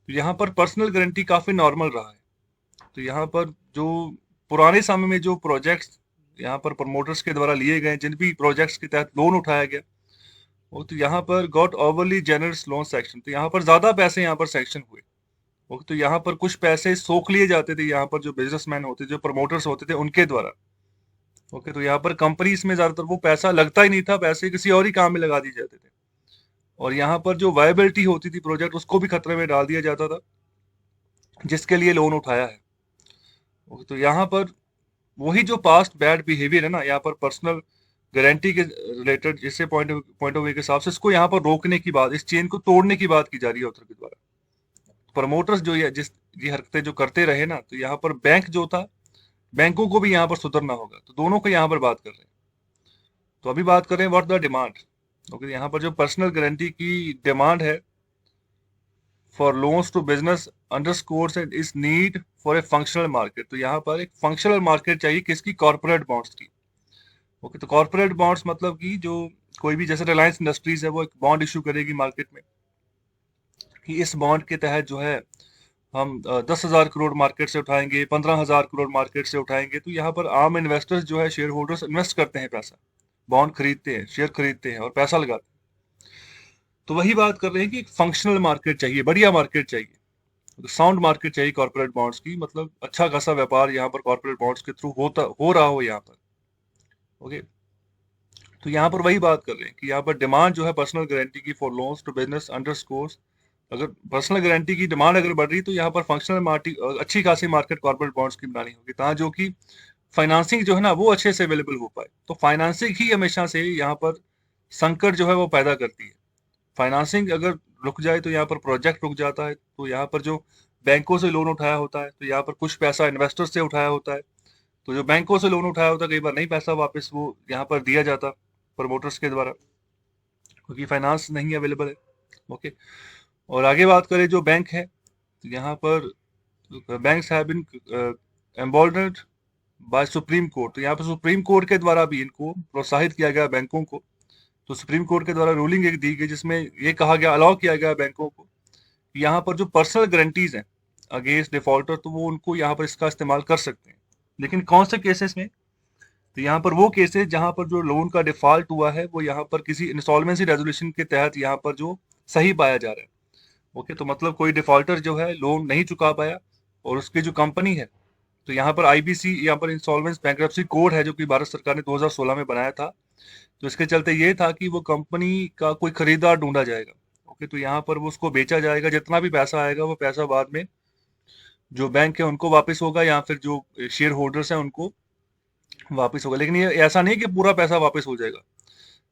तो यहाँ पर पर्सनल गारंटी काफी नॉर्मल रहा है। तो यहाँ पर जो पुराने समय में जो प्रोजेक्ट्स यहाँ पर प्रमोटर्स के द्वारा लिए गए, जिन भी प्रोजेक्ट्स के तहत लोन उठाया गया, वो तो यहाँ पर got overly generous loan section, तो यहाँ पर ज्यादा पैसे यहाँ पर सेक्शन हुए। ओके, तो यहाँ पर कुछ पैसे सोख लिए जाते थे यहाँ पर जो बिजनेसमैन होते, जो प्रमोटर्स होते थे, उनके द्वारा। ओके, तो यहाँ पर कंपनीज में ज्यादातर वो पैसा लगता ही नहीं था, पैसे किसी और ही काम में लगा दिए जाते थे। और यहाँ पर जो वायबिलिटी होती थी प्रोजेक्ट, उसको भी खतरे में डाल दिया जाता था, जिसके लिए लोन उठाया है। ओके, तो यहाँ पर वही जो पास्ट बैड बिहेवियर है ना, यहाँ पर पर्सनल गारंटी के रिलेटेड, जिससे पॉइंट ऑफ व्यू के हिसाब से इसको यहाँ पर रोकने की बात, इस चेन को तोड़ने की बात की जा रही है ऑथर के द्वारा। प्रमोटर्स जो ये जिस ये हरकतें जो करते रहे ना, तो यहाँ पर बैंक जो था, बैंकों को भी यहाँ पर सुधरना होगा। तो दोनों को यहाँ पर बात कर रहे हैं। तो अभी बात कर रहे हैं व्हाट द डिमांड। ओके, यहाँ पर जो पर्सनल गारंटी की डिमांड है for loans to business underscores is need for a functional market. तो यहाँ पर एक फंक्शनल मार्केट चाहिए, किसकी, कॉर्पोरेट बॉन्ड्स की। ओके, तो कॉर्पोरेट बॉन्ड्स मतलब कि जो कोई भी, जैसे रिलायंस इंडस्ट्रीज है, वो एक बॉन्ड इशू करेगी मार्केट में, कि इस बॉन्ड के तहत जो है हम 10,000 करोड़ मार्केट से उठाएंगे, 15,000 करोड़ मार्केट से उठाएंगे। तो यहाँ पर आम इन्वेस्टर्स जो है, शेयर होल्डर्स इन्वेस्ट करते हैं पैसा, बॉन्ड खरीदते हैं, शेयर खरीदते हैं और पैसा लगाते हैं। तो वही बात कर रहे हैं कि एक फंक्शनल मार्केट चाहिए, बढ़िया मार्केट चाहिए, तो साउंड मार्केट चाहिए कॉर्पोरेट बॉन्ड्स की, मतलब अच्छा खासा व्यापार यहाँ पर कॉर्पोरेट बॉन्ड्स के थ्रू हो रहा हो यहाँ पर। ओके, तो यहाँ पर वही बात कर रहे हैं कि यहाँ पर डिमांड जो है पर्सनल गारंटी की for loans to business underscores, अगर पर्सनल गारंटी की डिमांड अगर बढ़ रही, तो यहाँ पर फंक्शनल मार्केट, अच्छी खासी मार्केट कॉर्पोरेट बॉन्ड्स की बनानी होगी, ताकि जो कि फाइनेंसिंग जो है ना, वो अच्छे से अवेलेबल हो पाए। तो फाइनेंसिंग ही हमेशा से यहाँ पर संकट जो है वो पैदा करती है। फाइनेंसिंग अगर रुक जाए, तो यहाँ पर प्रोजेक्ट रुक जाता है। तो यहाँ पर जो बैंकों से लोन उठाया होता है, तो यहाँ पर कुछ पैसा इन्वेस्टर्स से उठाया होता है, तो जो बैंकों से लोन उठाया होता है, कई बार नहीं पैसा वापस वो यहाँ पर दिया जाता प्रमोटर्स के द्वारा। क्योंकि फाइनेंस नहीं अवेलेबल है। ओके। और आगे बात करें जो बैंक है, तो यहाँ पर banks have been emboldened by Supreme Court. तो यहाँ पर सुप्रीम कोर्ट के द्वारा भी इनको प्रोत्साहित किया गया बैंकों को। तो सुप्रीम कोर्ट के द्वारा रूलिंग एक दी गई जिसमें ये कहा गया, अलाउ किया गया बैंकों को कि यहाँ पर जो पर्सनल गारंटीज हैं अगेंस्ट डिफॉल्टर, तो वो उनको यहाँ पर इसका इस्तेमाल कर सकते हैं। लेकिन कौन से केसेस में? तो यहाँ पर वो केसेस जहाँ पर जो लोन का डिफॉल्ट हुआ है वो यहाँ पर किसी इंस्टॉलमेंसी रेजोल्यूशन के तहत यहाँ पर जो सही पाया जा रहा है। ओके, तो मतलब कोई डिफॉल्टर जो है लोन नहीं चुका पाया और उसकी जो कंपनी है, तो यहाँ पर आईबीसी, यहाँ पर इंसॉल्वेंस बैंक्रप्सी कोड है जो कि भारत सरकार ने 2016 में बनाया था। तो इसके चलते ये था कि वो कंपनी का कोई खरीदार ढूंढा जाएगा। ओके, तो यहाँ पर वो उसको बेचा जाएगा, जितना भी पैसा आएगा वो पैसा बाद में जो बैंक है उनको वापस होगा या फिर जो शेयर होल्डर्स हैं उनको वापस होगा। लेकिन ये ऐसा नहीं कि पूरा पैसा वापस हो जाएगा।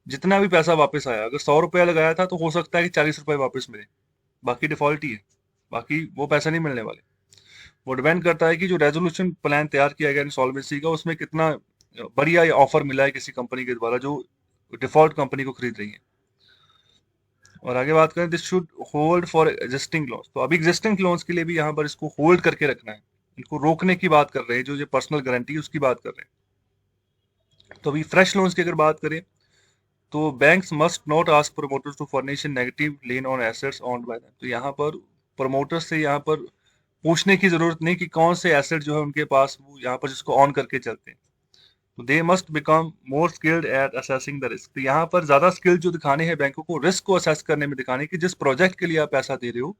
जितना भी पैसा वापस आया, अगर 100 रुपया लगाया था तो हो सकता है कि 40 रुपए वापस मिले, बाकी डिफॉल्ट ही है, बाकी वो पैसा नहीं मिलने वाले। वो डिपेंड करता है कि जो रेजोल्यूशन प्लान तैयार किया गया इंसॉल्वेंसी का, उसमें कितना बढ़िया ये ऑफर मिला है किसी कंपनी के द्वारा जो डिफॉल्ट कंपनी को खरीद रही है। और आगे बात करें, this should hold for existing loans. तो अभी एग्जिस्टिंग लोन्स के लिए भी यहाँ पर इसको होल्ड करके रखना है, इनको रोकने की बात कर रहे हैं, जो ये पर्सनल गारंटी है उसकी बात कर रहे हैं। तो अभी फ्रेश लोन्स की अगर बात करें, तो banks must not ask promoters to furnish negative lien on assets owned by them. तो यहाँ पर प्रमोटर्स से यहाँ पर पूछने की जरूरत नहीं कि कौन से एसेट जो है उनके पास, वो यहाँ पर जिसको ऑन करके चलते हैं। तो they must become more skilled at assessing the risk. तो यहाँ पर ज्यादा स्किल जो दिखाने हैं बैंकों को, रिस्क को असेस करने में दिखाने की, जिस प्रोजेक्ट के लिए आप पैसा दे रहे हो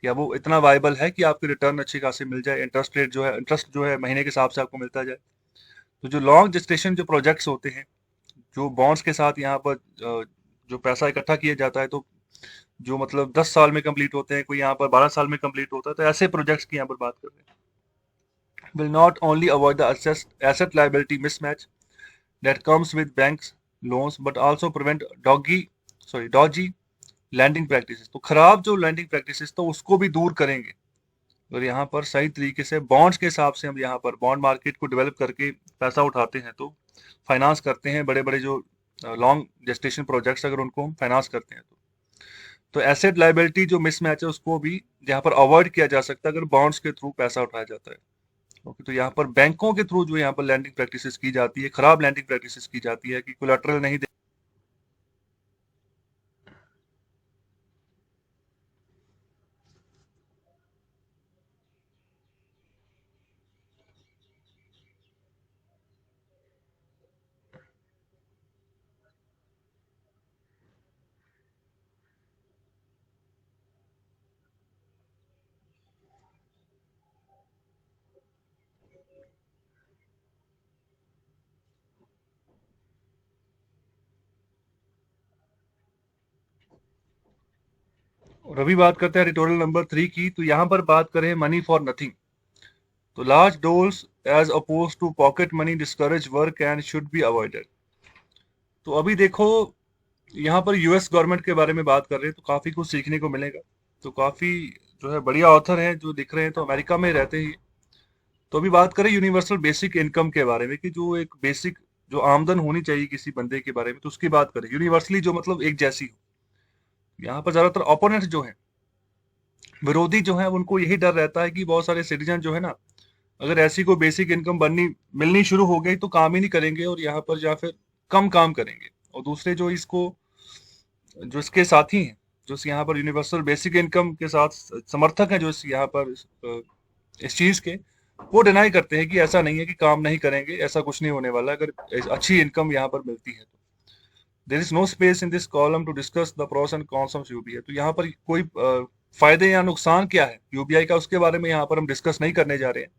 क्या वो इतना वायबल है कि आपकी रिटर्न अच्छी खासी मिल जाए, इंटरेस्ट रेट जो है, इंटरेस्ट जो है महीने के हिसाब से आपको मिलता जाए। तो जो लॉन्ग जेस्टेशन जो प्रोजेक्ट्स होते हैं, जो बॉन्ड्स के साथ यहाँ पर जो पैसा इकट्ठा किया जाता है, तो जो मतलब 10 साल में कंप्लीट होते हैं, कोई यहाँ पर 12 साल में कंप्लीट होता है, तो ऐसे प्रोजेक्ट्स की यहाँ पर बात कर रहे हैं। Will not only avoid the asset liability mismatch that comes with banks loans but also prevent dodgy lending practices। तो खराब जो lending practices तो उसको भी दूर करेंगे। और यहाँ पर सही तरीके से बॉन्ड्स के हिसाब से हम यहाँ पर बॉन्ड मार्केट को डेवलप करके पैसा उठाते हैं, तो फाइनेंस करते हैं बड़े बड़े जो लॉन्ग जेस्टेशन प्रोजेक्ट्स, अगर उनको हम फाइनेंस करते हैं तो एसेट लाइबिलिटी जो मिसमैच है उसको भी यहाँ पर अवॉइड किया जा सकता है अगर बॉन्ड्स के थ्रू पैसा उठाया जाता है। ओके, तो यहाँ पर बैंकों के थ्रू जो यहाँ पर लैंडिंग प्रैक्टिसेस की जाती है, खराब लैंडिंग प्रैक्टिसेस की जाती है कि कोलैटरल नहीं दे। और अभी बात करते हैं एडिटोरियल नंबर 3 की। तो यहाँ पर बात करें मनी फॉर नथिंग। तो large doles as oppose to pocket money discourage work and should be avoided. तो अभी देखो, यहाँ पर यूएस गवर्नमेंट के बारे में बात कर रहे हैं तो काफी कुछ सीखने को मिलेगा। तो काफी जो है बढ़िया ऑथर हैं जो दिख रहे हैं, तो अमेरिका में रहते ही। तो अभी बात करें यूनिवर्सल बेसिक इनकम के बारे में कि जो एक बेसिक जो आमदन होनी चाहिए किसी बंदे के बारे में, तो उसकी बात करें यूनिवर्सली, जो मतलब एक जैसी हो। यहाँ पर ज्यादातर ओपोनेंट जो है, विरोधी जो है, उनको यही डर रहता है कि बहुत सारे सिटीजन जो है ना, अगर ऐसी कोई बेसिक इनकम बननी मिलनी शुरू हो गई तो काम ही नहीं करेंगे और यहाँ पर या फिर कम काम करेंगे। और दूसरे जो इसको, जो इसके साथी हैं, जो यहाँ पर यूनिवर्सल बेसिक इनकम के साथ समर्थक हैं, जो यहाँ पर इस चीज के, वो डिनाई करते हैं कि ऐसा नहीं है कि काम नहीं करेंगे, ऐसा कुछ नहीं होने वाला अगर अच्छी इनकम यहाँ पर मिलती है तो। There is no space in this column to discuss the pros and cons of UBI. तो यहाँ पर कोई फायदे या नुकसान क्या है यूबीआई का, उसके बारे में यहाँ पर हम डिस्कस नहीं करने जा रहे हैं।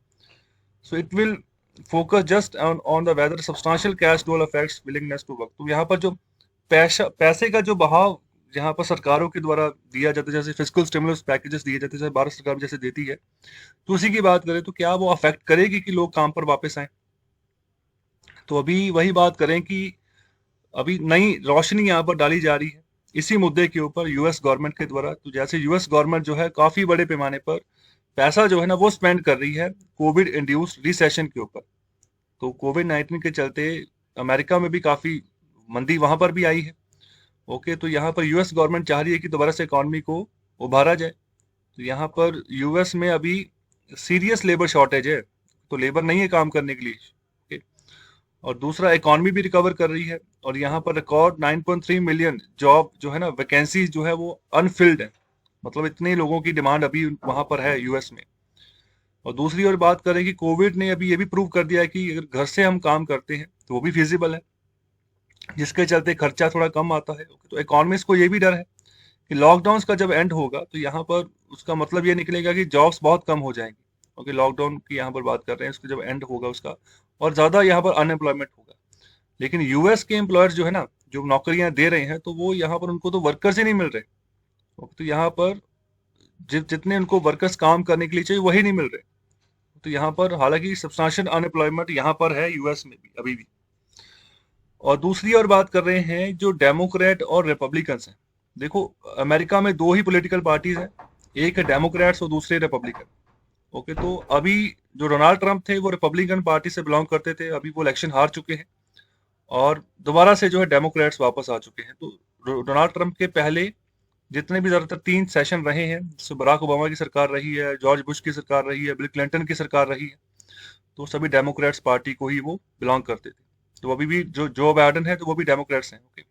So it will focus just on the whether substantial cash flow affects willingness to work. तो यहाँ पर जो पैसे का जो बहाव यहाँ पर सरकारों के द्वारा दिया जाता है, जैसे फिस्कल स्टिमुलस पैकेजेस दिए जाते हैं, जैसे भारत सरकार जैसे देती है, तो उसी की बात करें तो क्या वो अफेक्ट करेगी कि लोग काम पर वापस आए। तो अभी वही बात करें कि अभी नई रोशनी यहाँ पर डाली जा रही है इसी मुद्दे के ऊपर यूएस गवर्नमेंट के द्वारा। तो जैसे यूएस गवर्नमेंट जो है काफी बड़े पैमाने पर पैसा जो है ना वो स्पेंड कर रही है कोविड इंड्यूस्ड रिसेशन के ऊपर। तो कोविड 19 के चलते अमेरिका में भी काफी मंदी वहां पर भी आई है ओके, तो यहाँ पर यूएस गवर्नमेंट चाह रही है कि दोबारा से इकॉनमी को उभारा जाए। तो यहाँ पर यूएस में अभी सीरियस लेबर शॉर्टेज है, तो लेबर नहीं है काम करने के लिए। ओके, और दूसरा इकॉनमी भी रिकवर कर रही है, और यहाँ पर रिकॉर्ड 9.3 मिलियन जॉब जो है ना, वैकेंसी जो है वो अनफिल्ड है। मतलब इतने लोगों की डिमांड अभी वहां पर है यूएस में। और दूसरी ओर बात करें कि कोविड ने अभी ये भी प्रूव कर दिया है कि अगर घर से हम काम करते हैं तो वो भी फिजिबल है, जिसके चलते खर्चा थोड़ा कम आता है। तो इकोनॉमिस्ट को ये भी डर है कि लॉकडाउन का जब एंड होगा तो यहाँ पर उसका मतलब ये निकलेगा कि जॉब्स बहुत कम हो जाएंगी। क्योंकि लॉकडाउन की यहाँ पर बात कर रहे हैं, उसका जब एंड होगा उसका, और ज्यादा यहाँ पर अनएम्प्लॉयमेंट होगा। लेकिन यूएस के एम्प्लॉयर्स जो है ना, जो नौकरियां दे रहे हैं, तो वो यहाँ पर उनको तो वर्कर्स ही नहीं मिल रहे। तो यहाँ पर जितने उनको वर्कर्स काम करने के लिए चाहिए वही नहीं मिल रहे। तो यहाँ पर हालांकि सब्सटेंशियल अनएम्प्लॉयमेंट यहाँ पर है यूएस में भी अभी भी। और दूसरी ओर बात कर रहे हैं जो डेमोक्रेट और रिपब्लिकन्स हैं। देखो, अमेरिका में दो ही पॉलिटिकल पार्टीज हैं, एक है डेमोक्रेट्स और दूसरे रिपब्लिकन। ओके, तो अभी जो डोनाल्ड ट्रंप थे वो रिपब्लिकन पार्टी से बिलोंग करते थे, अभी वो इलेक्शन हार चुके हैं और दोबारा से जो है डेमोक्रेट्स वापस आ चुके हैं। तो डोनाल्ड ट्रंप के पहले जितने भी ज्यादातर 3 सेशन रहे हैं, जैसे बराक ओबामा की सरकार रही है, जॉर्ज बुश की सरकार रही है, बिल क्लिंटन की सरकार रही है, तो सभी डेमोक्रेट्स पार्टी को ही वो बिलोंग करते थे। तो अभी भी जो बाइडेन है तो वो भी डेमोक्रेट्स हैं। ओके,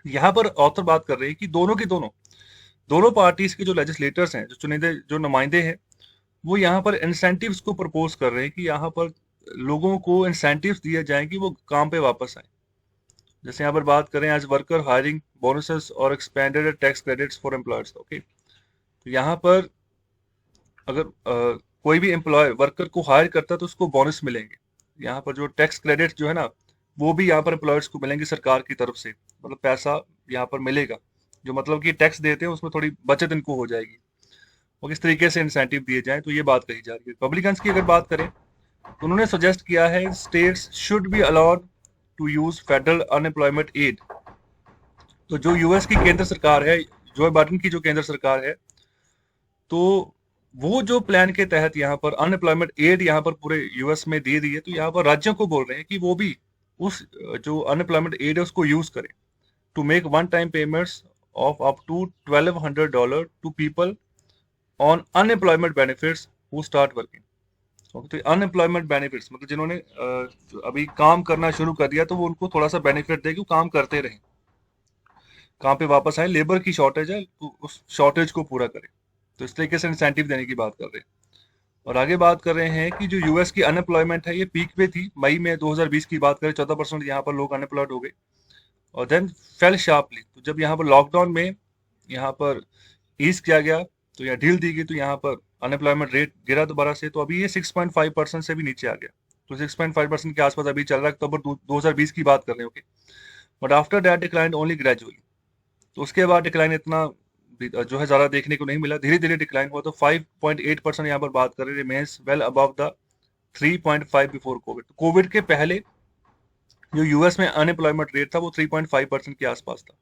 यहाँ पर ऑथर बात कर रहे हैं कि दोनों के दोनों पार्टीज के जो लेजिस्लेटर्स हैं, जो चुनिंदे जो नुमाइंदे हैं, वो यहाँ पर इंसेंटिव्स को प्रपोज कर रहे हैं कि यहाँ पर लोगों को इंसेंटिव्स दिए जाएं कि वो काम पे वापस आए। जैसे यहाँ पर बात करें एज वर्कर हायरिंग बोनसेस और expanded tax credits for employers. Okay, तो यहाँ पर अगर कोई भी एम्प्लॉय वर्कर को हायर करता है तो उसको बोनस मिलेंगे। यहाँ पर जो टैक्स क्रेडिट जो है ना, वो भी यहाँ पर एम्प्लॉयर्स को मिलेंगे सरकार की तरफ से, मतलब पैसा यहाँ पर मिलेगा, जो मतलब कि टैक्स देते हैं उसमें थोड़ी बचत इनको हो जाएगी। और किस तरीके से इंसेंटिव दिए जाएं, तो ये बात कही जा रही है। रिपब्लिकन्स की अगर बात करें तो उन्होंने सजेस्ट किया है states should be allowed to use federal unemployment aid. तो जो यूएस की केंद्र सरकार है, जो बाइडेन की जो केंद्र सरकार है, तो वो जो प्लान के तहत यहाँ पर अनएम्प्लॉयमेंट एड यहाँ पर पूरे यूएस में दे दी है, तो यहाँ पर राज्यों को बोल रहे हैं कि वो भी उस जो अनएम्प्लॉयमेंट एड है उसको यूज करें to make one time payments of up to $1200 to people on unemployment benefits who start working. तो अनएम्प्लॉयमेंट बेनिफिट्स मतलब जिन्होंने अभी काम करना शुरू कर दिया, तो वो उनको थोड़ा सा बेनिफिट दे कि वो काम करते रहें, काम पे वापस आए। लेबर की शॉर्टेज है तो उस शॉर्टेज को पूरा करें। तो इस तरीके से इंसेंटिव देने की बात कर रहे हैं। और आगे बात कर रहे हैं कि जो यूएस की अनएम्प्लॉयमेंट है ये पीक पे थी, मई में 2020 की बात करें 14% यहाँ पर लोग अनएम्प्लॉयड हो गए, और देन फेल शार्पली। तो जब यहाँ पर लॉकडाउन में यहाँ पर ईज किया गया, तो यहाँ ढील दी गई, तो यहाँ पर अनएम्प्लॉयमेंट रेट गिरा दोबारा से, तो अभी ये 6.5% से भी नीचे आ गया। तो 6.5% के आसपास अभी चल रहा है, अक्टूबर 2020 की बात कर रहे हैं। Okay, but after that decline only gradually. तो उसके बाद डिक्लाइन इतना जो है ज्यादा देखने को नहीं मिला, धीरे धीरे डिक्लाइन हुआ। तो 5.8% यहाँ पर बात करें, remains well above the 3.5 before Covid. Covid के पहले जो यूएस में अनएम्प्लॉयमेंट रेट था वो 3.5% के आसपास था,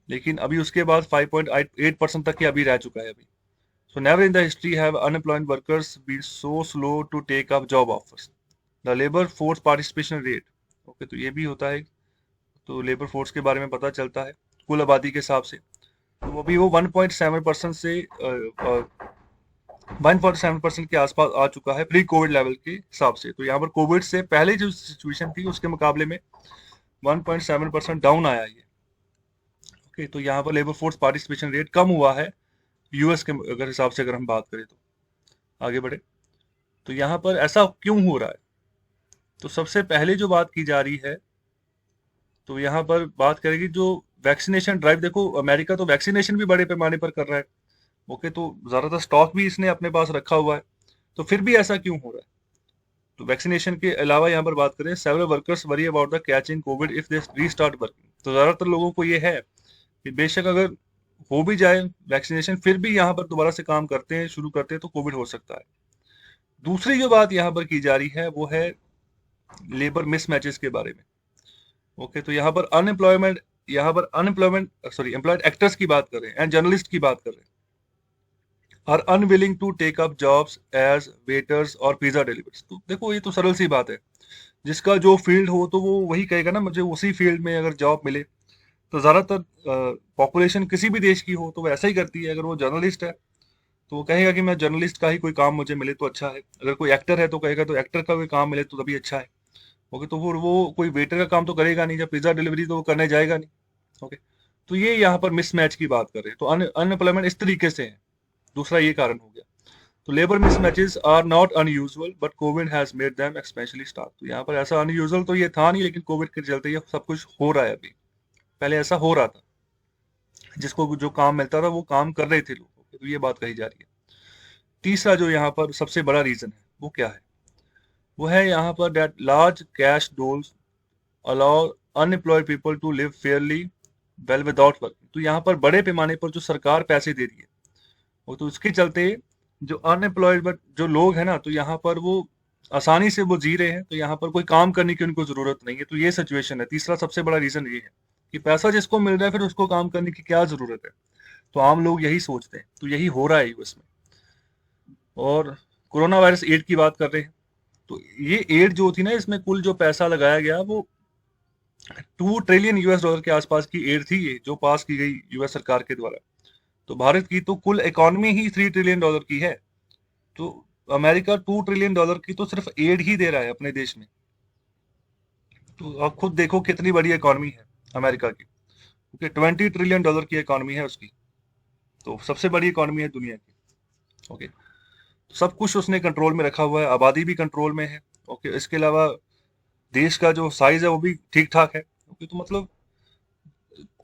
लेकिन अभी उसके बाद 5.8% तक ही अभी रह चुका है अभी। So never in the history have unemployed workers been so slow to take up job offers. The labour force participation rate. Okay, तो ये भी होता है, तो लेबर फोर्स के बारे में पता चलता है कुल आबादी के हिसाब से। तो अभी वो 1.7% से 1.7% के आसपास आ चुका है प्री कोविड लेवल के हिसाब से। तो यहाँ पर कोविड से पहले जो सिचुएशन थी उसके मुकाबले में 1.7% डाउन आया ये। ओके, तो यहाँ पर लेबर फोर्स पार्टिसिपेशन रेट कम हुआ है यूएस के अगर हिसाब से, अगर हम बात करें तो। आगे बढ़े, तो यहाँ पर ऐसा क्यों हो रहा है, तो सबसे पहले जो बात की जा रही है, तो यहाँ पर बात करेगी जो वैक्सीनेशन ड्राइव। देखो, अमेरिका तो वैक्सीनेशन भी बड़े पैमाने पर कर रहा है। ओके, तो ज्यादातर स्टॉक भी इसने अपने पास रखा हुआ है, तो फिर भी ऐसा क्यों हो रहा है। तो वैक्सीनेशन के अलावा यहाँ पर बात करें, several workers worry about the catching Covid if they restart working. तो ज्यादातर लोगों को ये है कि बेशक अगर हो भी जाए वैक्सीनेशन, फिर भी यहाँ पर दोबारा से काम करते हैं, शुरू करते हैं, तो कोविड हो सकता है। दूसरी जो बात यहाँ पर की जा रही है वो है लेबर मिसमैचेस के बारे में। ओके, तो यहाँ पर अनएम्प्लॉयमेंट सॉरी एम्प्लॉयड एक्टर्स की बात कर रहे हैं एंड जर्नलिस्ट की बात कर रहे हैं, are unwilling to take up jobs as waiters or pizza delivers. तो देखो, ये तो सरल सी बात है, जिसका जो फील्ड हो तो वो वही कहेगा ना, मुझे उसी फील्ड में अगर जॉब मिले तो ज़्यादातर पॉपुलेशन किसी भी देश की हो तो वो ऐसा ही करती है। अगर वो जर्नलिस्ट है तो वो कहेगा कि मैं जर्नलिस्ट का ही कोई काम मुझे मिले तो अच्छा है। अगर कोई एक्टर है तो कहेगा तो एक्टर का कोई काम मिले तो तभी अच्छा है। ओके, तो फिर वो कोई वेटर का काम तो करेगा नहीं, जब पिज्जा डिलीवरी तो वो करने जाएगा नहीं। ओके, तो ये यहाँ पर मिसमैच की बात कर रहे हैं। तो अनएम्प्लॉयमेंट इस तरीके से है। दूसरा ये कारण हो गया। तो labour mismatches are not unusual but Covid has made them exceptionally stark. तो यहाँ पर ऐसा अनयूजुअल तो ये था नहीं, लेकिन कोविड के चलते ये सब कुछ हो रहा है अभी। पहले ऐसा हो रहा था, जिसको जो काम मिलता था वो काम कर रहे थे लोग। Okay, तो ये बात कही जा रही है। तीसरा जो यहाँ पर सबसे बड़ा रीजन है वो क्या है? वो है यहाँ पर that large cash doles allow unemployed people to live fairly well without working. तो यहाँ पर बड़े पैमाने पर जो सरकार पैसे दे रही है, वो तो उसके चलते जो अनएम्प्लॉयड बट जो लोग हैं ना, तो यहाँ पर वो आसानी से वो जी रहे हैं। तो यहाँ पर कोई काम करने की उनको जरूरत नहीं है। तो ये सिचुएशन है। तीसरा सबसे बड़ा रीजन ये है कि पैसा जिसको मिल रहा है फिर उसको काम करने की क्या जरूरत है। तो आम लोग यही सोचते हैं। तो यही हो रहा है यूएस में। और कोरोना वायरस एड की बात कर रहे हैं। तो ये एड जो थी ना, इसमें कुल जो पैसा लगाया गया वो 2 ट्रिलियन यूएस डॉलर के आसपास की एड थी, ये जो पास की गई यूएस सरकार के द्वारा। तो भारत की तो कुल इकोनॉमी ही 3 ट्रिलियन डॉलर की है। तो अमेरिका 2 ट्रिलियन डॉलर की तो सिर्फ एड ही दे रहा है अपने देश में। तो आप खुद देखो कितनी बड़ी इकोनॉमी है अमेरिका की, क्योंकि 20 ट्रिलियन डॉलर की इकोनॉमी है उसकी। तो सबसे बड़ी इकोनॉमी है दुनिया की। ओके, सब कुछ उसने कंट्रोल में रखा हुआ है, आबादी भी कंट्रोल में है। ओके, इसके अलावा देश का जो साइज है वो भी ठीक ठाक है। ओके, तो मतलब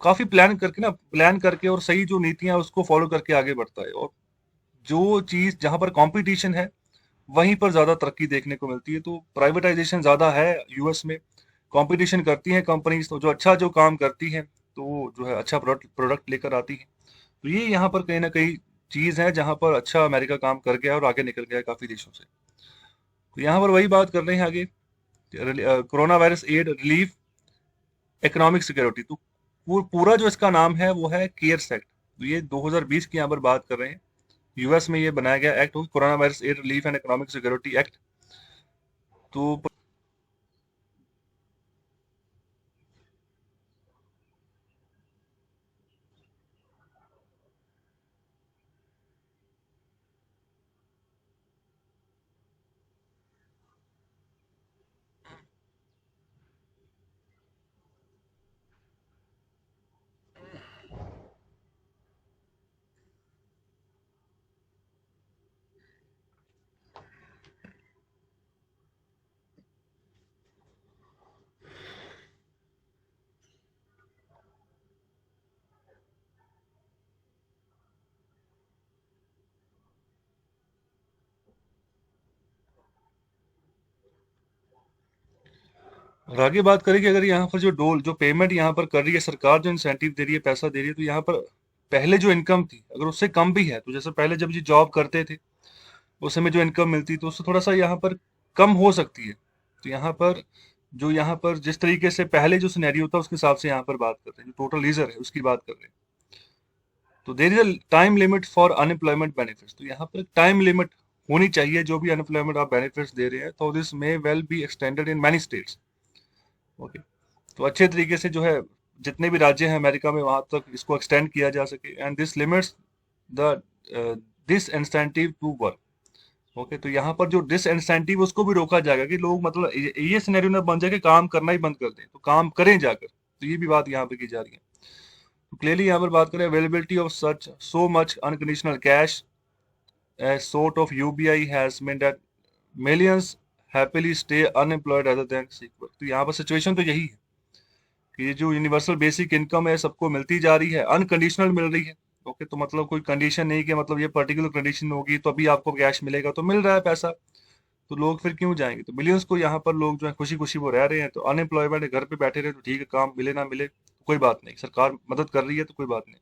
काफी प्लान करके और सही जो नीतियां उसको फॉलो करके आगे बढ़ता है। और जो चीज जहां पर कंपटीशन है वहीं पर ज्यादा तरक्की देखने को मिलती है। तो प्राइवेटाइजेशन ज्यादा है यूएस में। कंपटीशन करती हैं कंपनीज, तो जो अच्छा जो काम करती हैं तो वो जो है अच्छा प्रोडक्ट प्रोडक्ट लेकर आती हैं। तो ये यहाँ पर कहीं ना कहीं चीज है जहां पर अच्छा अमेरिका काम कर गया और आगे निकल गया है काफी देशों से। तो यहाँ पर वही बात कर रहे हैं आगे, coronavirus aid relief economic security. तो पूरा जो इसका नाम है वो है केयर्स एक्ट। तो ये 2020 की यहाँ पर बात कर रहे हैं। यूएस में ये बनाया गया act, coronavirus aid relief and economic security act. तो और आगे बात करें कि अगर यहाँ पर जो पेमेंट यहाँ पर कर रही है सरकार, जो इंसेंटिव दे रही है, पैसा दे रही है, तो यहाँ पर पहले जो इनकम थी अगर उससे कम भी है, तो जैसे पहले जब ये जॉब करते थे उस समय जो इनकम मिलती तो उससे थोड़ा सा यहाँ पर कम हो सकती है। तो यहाँ पर जिस तरीके से पहले जो सिनेरियो था उसके हिसाब से यहाँ पर बात कर रहे हैं, जो टोटल लीजर है उसकी बात कर रहे हैं। तो there is a time limit for unemployment benefits. तो यहाँ पर टाइम लिमिट होनी चाहिए जो भी अनएम्प्लॉयमेंट आप बेनिफिट्स दे रहे हैं। तो this may well be extended in many states. Okay, तो अच्छे तरीके से जो है जितने भी राज्य हैं अमेरिका में वहां तक इसको एक्सटेंड किया जा सके। And this limits the this incentive to work. Okay, तो यहाँ पर जो डिस इंसेंटिव उसको भी रोका जाएगा कि लोग मतलब ये सिनेरियो ना बन जाए कि काम करना ही बंद कर दें, तो काम करें जाकर। तो ये भी बात यहाँ पे की जा रही है। तो क्लियरली यहाँ पर बात करें availability of such so much unconditional cash as sort of UBI has meant that millions happily stay unemployed rather than seek work। तो यहाँ पर सिचुएशन तो यही है कि ये जो यूनिवर्सल बेसिक इनकम है सबको मिलती जा रही है, अनकंडीशनल मिल रही है। ओके, तो मतलब कोई कंडीशन नहीं कि मतलब ये पर्टिकुलर कंडीशन होगी तो अभी आपको कैश मिलेगा, तो मिल रहा है पैसा। तो लोग फिर क्यों जाएंगे? तो मिलियंस को यहाँ पर लोग जो है खुशी खुशी वो रह रहे हैं। तो अनएम्प्लॉयमेंट है, घर पे बैठे रहे तो ठीक है, काम मिले ना मिले कोई बात नहीं, सरकार मदद कर रही है तो कोई बात नहीं।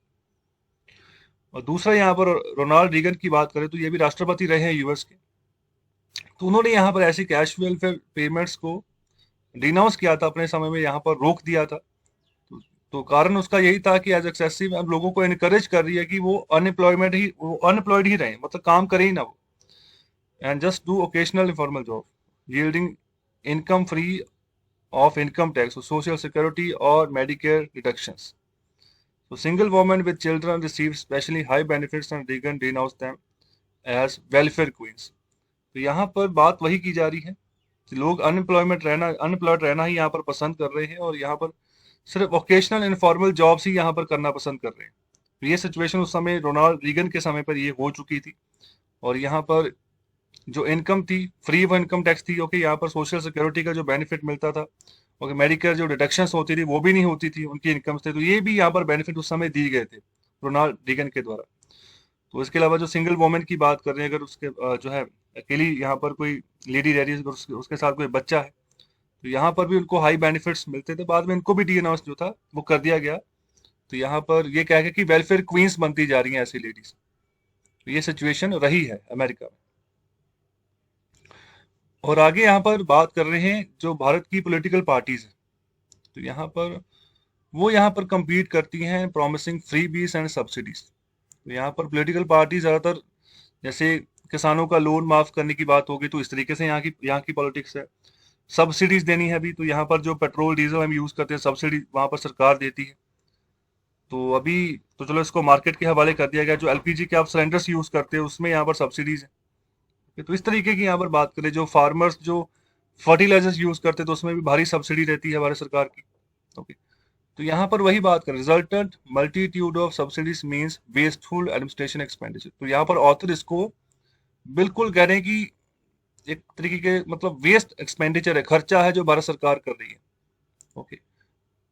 और दूसरा यहाँ पर रोनाल्ड रीगन की बात करें तो ये भी राष्ट्रपति रहे हैं यूएस के। तो उन्होंने यहाँ पर ऐसी कैश वेलफेयर पेमेंट्स को डिनाउंस किया था, अपने समय में यहाँ पर रोक दिया था। तो कारण उसका यही था कि एज एक्सेसिव अब लोगों को इनकरेज कर रही है कि वो अनएम्प्लॉयड ही रहें, मतलब काम करें ही ना वो। And just do occasional informal job yielding income free of income tax, social security or Medicare deductions. तो single women with children receive specially high benefits and Reagan denounce them as welfare queens. तो यहाँ पर बात वही की जा रही है कि लोग अनएम्प्लॉयड रहना ही यहाँ पर पसंद कर रहे हैं, और यहाँ पर सिर्फ ओकेशनल इनफॉर्मल जॉब्स ही यहाँ पर करना पसंद कर रहे हैं। तो ये सिचुएशन उस समय रोनाल्ड रीगन के समय पर ये हो चुकी थी, और यहाँ पर जो इनकम थी फ्री ऑफ इनकम टैक्स थी। ओके, यहाँ पर सोशल सिक्योरिटी का जो बेनिफिट मिलता था, ओके, मेडिकेयर जो डिडक्शंस होती थी वो भी नहीं होती थी उनकी इनकम से, तो ये भी यहाँ पर बेनिफिट उस समय दिए गए थे रोनाल्ड रीगन के द्वारा। तो इसके अलावा जो सिंगल वुमेन की बात कर रहे हैं, अगर उसके जो है अकेली यहाँ पर कोई लेडी रह रही है, अगर उसके साथ कोई बच्चा है, तो यहाँ पर भी उनको हाई बेनिफिट्स मिलते थे। बाद में इनको भी डी अनाउंस जो था वो कर दिया गया। तो यहाँ पर ये कह के कि वेलफेयर क्वींस बनती जा रही हैं ऐसी लेडीज। तो ये सिचुएशन रही है अमेरिका में। और आगे यहाँ पर बात कर रहे हैं जो भारत की पॉलिटिकल पार्टीज है, तो यहाँ पर वो यहाँ पर compete करती हैं प्रॉमिसिंग फ्री बीस एंड सब्सिडीज। तो यहाँ पर पॉलिटिकल पार्टी ज्यादातर, जैसे किसानों का लोन माफ करने की बात होगी, तो इस तरीके से यहाँ की पॉलिटिक्स है। सब्सिडीज देनी है अभी, तो यहाँ पर जो पेट्रोल डीजल हम यूज करते हैं सब्सिडी वहां पर सरकार देती है। तो अभी तो चलो इसको मार्केट के हवाले कर दिया गया। जो एलपीजी के आप सिलेंडर्स यूज करते हैं उसमें यहाँ पर सब्सिडीज है। तो इस तरीके की यहाँ पर बात करें, जो फार्मर्स जो फर्टिलाइजर्स यूज करते हैं तो उसमें भी भारी सब्सिडी रहती है भारत सरकार की। ओके, तो यहाँ पर वही बात करें, resultant multitude of subsidies means wasteful administration expenditure. तो यहाँ पर ऑथर इसको बिल्कुल कह रहे हैं कि एक तरीके के मतलब वेस्ट एक्सपेंडिचर है, खर्चा है जो भारत सरकार कर रही है। ओके,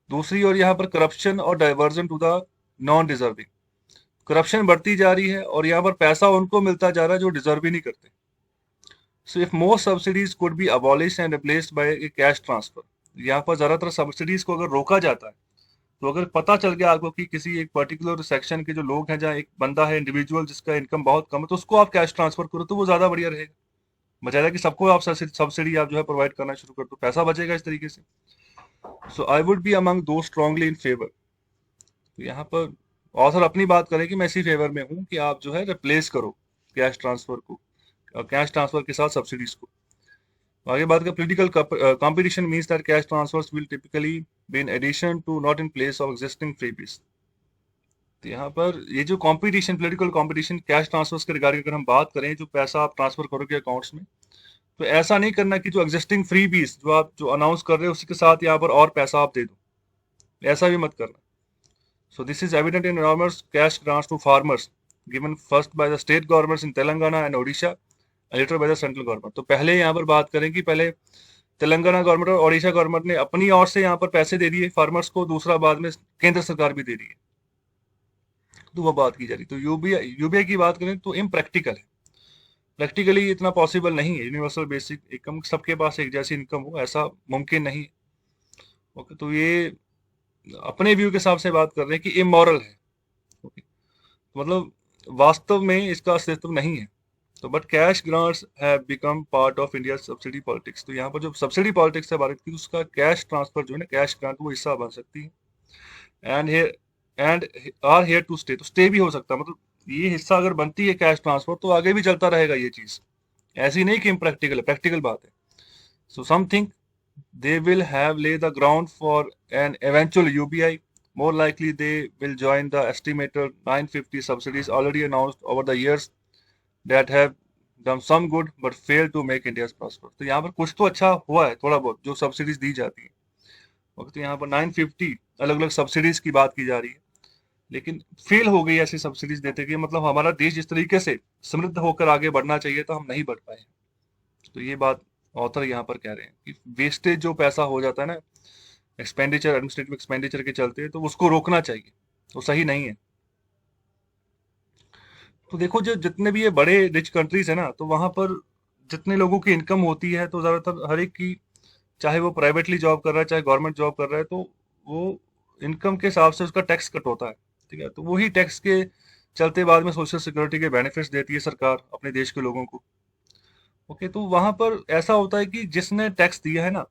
दूसरी ओर यहाँ पर करप्शन और diversion to the non deserving, corruption बढ़ती जा रही है और यहाँ पर पैसा उनको मिलता जा रहा है जो डिजर्व ही नहीं करते। So if more subsidies could be abolish and replaced by A cash transfer, यहाँ पर ज्यादातर सब्सिडीज को अगर रोका जाता है, तो अगर पता चल गया आपको कि किसी एक पर्टिकुलर सेक्शन के जो लोग हैं, जहाँ एक बंदा है इंडिविजुअल जिसका इनकम बहुत कम है, तो उसको आप कैश ट्रांसफर करो तो वो ज्यादा बढ़िया रहेगा। बजाय कि सबको आप सब्सिडी आप जो है प्रोवाइड करना शुरू कर दो, पैसा बचेगा इस तरीके से। सो आई वुड बी अमंग दो स्ट्रांगली इन फेवर। तो यहाँ पर ऑथर अपनी बात करें कि मैं इसी फेवर में हूँ कि आप जो है रिप्लेस करो कैश ट्रांसफर को, कैश ट्रांसफर के साथ सब्सिडीज को। आगे बात करें, political competition means that cash transfers will typically be in addition to not in place of existing freebies. तो यहाँ पर ये जो competition, political competition cash transfers के रिगार्डिंग अगर हम बात करें, जो पैसा आप ट्रांसफर करोगे अकाउंट्स में, तो ऐसा नहीं करना कि जो एग्जिस्टिंग फ्री बीस जो आप जो अनाउंस कर रहे हो उसके साथ यहाँ पर और पैसा आप दे दो, ऐसा भी मत करना। So this is evident in enormous cash grants to farmers given first by the state governments in Telangana and Odisha, later by the central government. तो पहले यहाँ पर बात करें कि पहले तेलंगाना गवर्नमेंट और ओडिशा गवर्नमेंट ने अपनी ओर से यहाँ पर पैसे दे दिए फार्मर्स को, दूसरा बाद में केंद्र सरकार भी दे रही है। तो वो बात की जा रही। तो यूबीआई की बात करें तो इम्प्रैक्टिकल है, प्रैक्टिकली इतना पॉसिबल नहीं है। यूनिवर्सल बेसिक इनकम सबके पास एक जैसी इनकम हो, ऐसा मुमकिन नहीं है। ओके, तो ये अपने व्यू के हिसाब से बात कर रहे हैं कि इमोरल है। ओके, तो मतलब वास्तव में इसका अस्तित्व नहीं है। तो but cash grants have become part of India subsidy politics. तो यहाँ पर जो सब्सिडी पॉलिटिक्स है भारत की, उसका कैश ट्रांसफर जो है ना, कैश ग्रांट, वो हिस्सा बन सकती है। And are here to stay, तो स्टे भी हो सकता है। मतलब ये हिस्सा अगर बनती है कैश ट्रांसफर तो आगे भी चलता रहेगा ये चीज, ऐसी नहीं कि इम्प्रैक्टिकल है, प्रैक्टिकल बात है। So something they will have lay the ground for an eventual UBI. More likely they will join the estimated 950 subsidies already announced over the years that have done some good but failed to make India prosper. तो यहाँ पर कुछ तो अच्छा हुआ है थोड़ा बहुत जो सब्सिडीज दी जाती है। और तो यहाँ पर 950 अलग अलग सब्सिडीज की बात की जा रही है, लेकिन फेल हो गई ऐसी सब्सिडीज देते कि मतलब हमारा देश जिस तरीके से समृद्ध होकर आगे बढ़ना चाहिए था, हम नहीं बढ़ पाए। तो ये बात ऑथर यहाँ पर कह रहे हैं कि वेस्टेज जो पैसा हो जाता है ना एक्सपेंडिचर, एडमिनिस्ट्रेटिव एक्सपेंडिचर के चलते, तो उसको रोकना चाहिए, तो सही नहीं है। तो देखो जो जितने भी ये बड़े रिच कंट्रीज है ना, तो वहां पर जितने लोगों की इनकम होती है, तो ज्यादातर हर एक की, चाहे वो प्राइवेटली जॉब कर रहा है चाहे गवर्नमेंट जॉब कर रहा है, तो वो इनकम के हिसाब से उसका टैक्स कट होता है। ठीक है, तो वही टैक्स के चलते बाद में सोशल सिक्योरिटी के बेनिफिट्स देती है सरकार अपने देश के लोगों को। ओके, तो वहां पर ऐसा होता है कि जिसने टैक्स दिया है ना,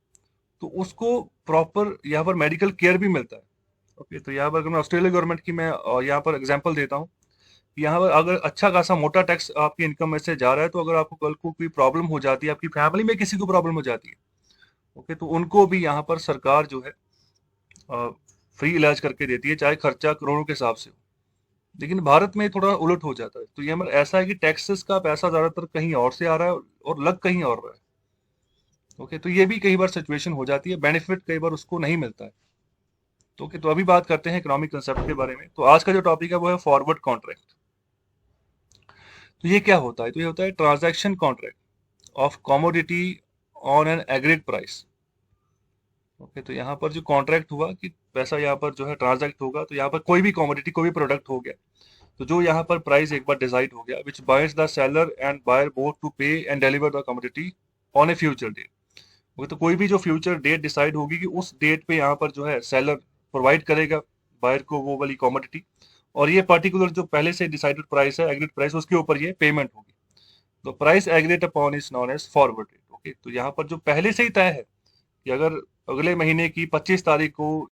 तो उसको प्रॉपर यहाँ पर मेडिकल केयर भी मिलता है। ओके, तो यहाँ पर अगर मैं ऑस्ट्रेलिया गवर्नमेंट की मैं यहाँ पर एग्जांपल देता हूँ, यहाँ पर अगर अच्छा खासा मोटा टैक्स आपकी इनकम में से जा रहा है, तो अगर आपको कल को कोई प्रॉब्लम हो जाती है, आपकी फैमिली में किसी को प्रॉब्लम हो जाती है, ओके, तो उनको भी यहाँ पर सरकार जो है फ्री इलाज करके देती है, चाहे खर्चा करोड़ों के हिसाब से हो। लेकिन भारत में थोड़ा उलट हो जाता है। तो ये हमारा ऐसा है कि टैक्सेस का पैसा ज्यादातर कहीं और से आ रहा है और लग कहीं और रहा है। ओके, तो ये भी कई बार सिचुएशन हो जाती है, बेनिफिट कई बार उसको नहीं मिलता है। तो ओके, तो अभी बात करते हैं इकोनॉमिक कंसेप्ट के बारे में। तो आज का जो टॉपिक है वो है फॉरवर्ड कॉन्ट्रैक्ट। तो ये क्या होता है? तो ये होता है transaction contract of commodity on an agreed price. Okay, तो यहाँ पर जो कॉन्ट्रैक्ट हुआ कि पैसा यहाँ पर जो है ट्रांजैक्ट होगा, तो यहाँ पर कोई भी कमोडिटी, कोई भी प्रोडक्ट हो गया, तो जो यहाँ पर प्राइस एक बार डिसाइड हो गया, which binds the seller and buyer both to pay and deliver the commodity on a future date. Okay, तो कोई भी जो फ्यूचर डेट डिसाइड होगी कि उस डेट पे यहाँ पर जो है सेलर प्रोवाइड करेगा बायर को वो वाली कमोडिटी, और ये पर्टिकुलर जो पहले से डिसाइडेड प्राइस है, एग्रीड प्राइस, उसके ऊपर ये पेमेंट होगी। तो price agreed upon is known as forward rate. Okay, तो यहाँ पर जो पहले से ही तय है कि अगर अगले महीने की 25 तारीख को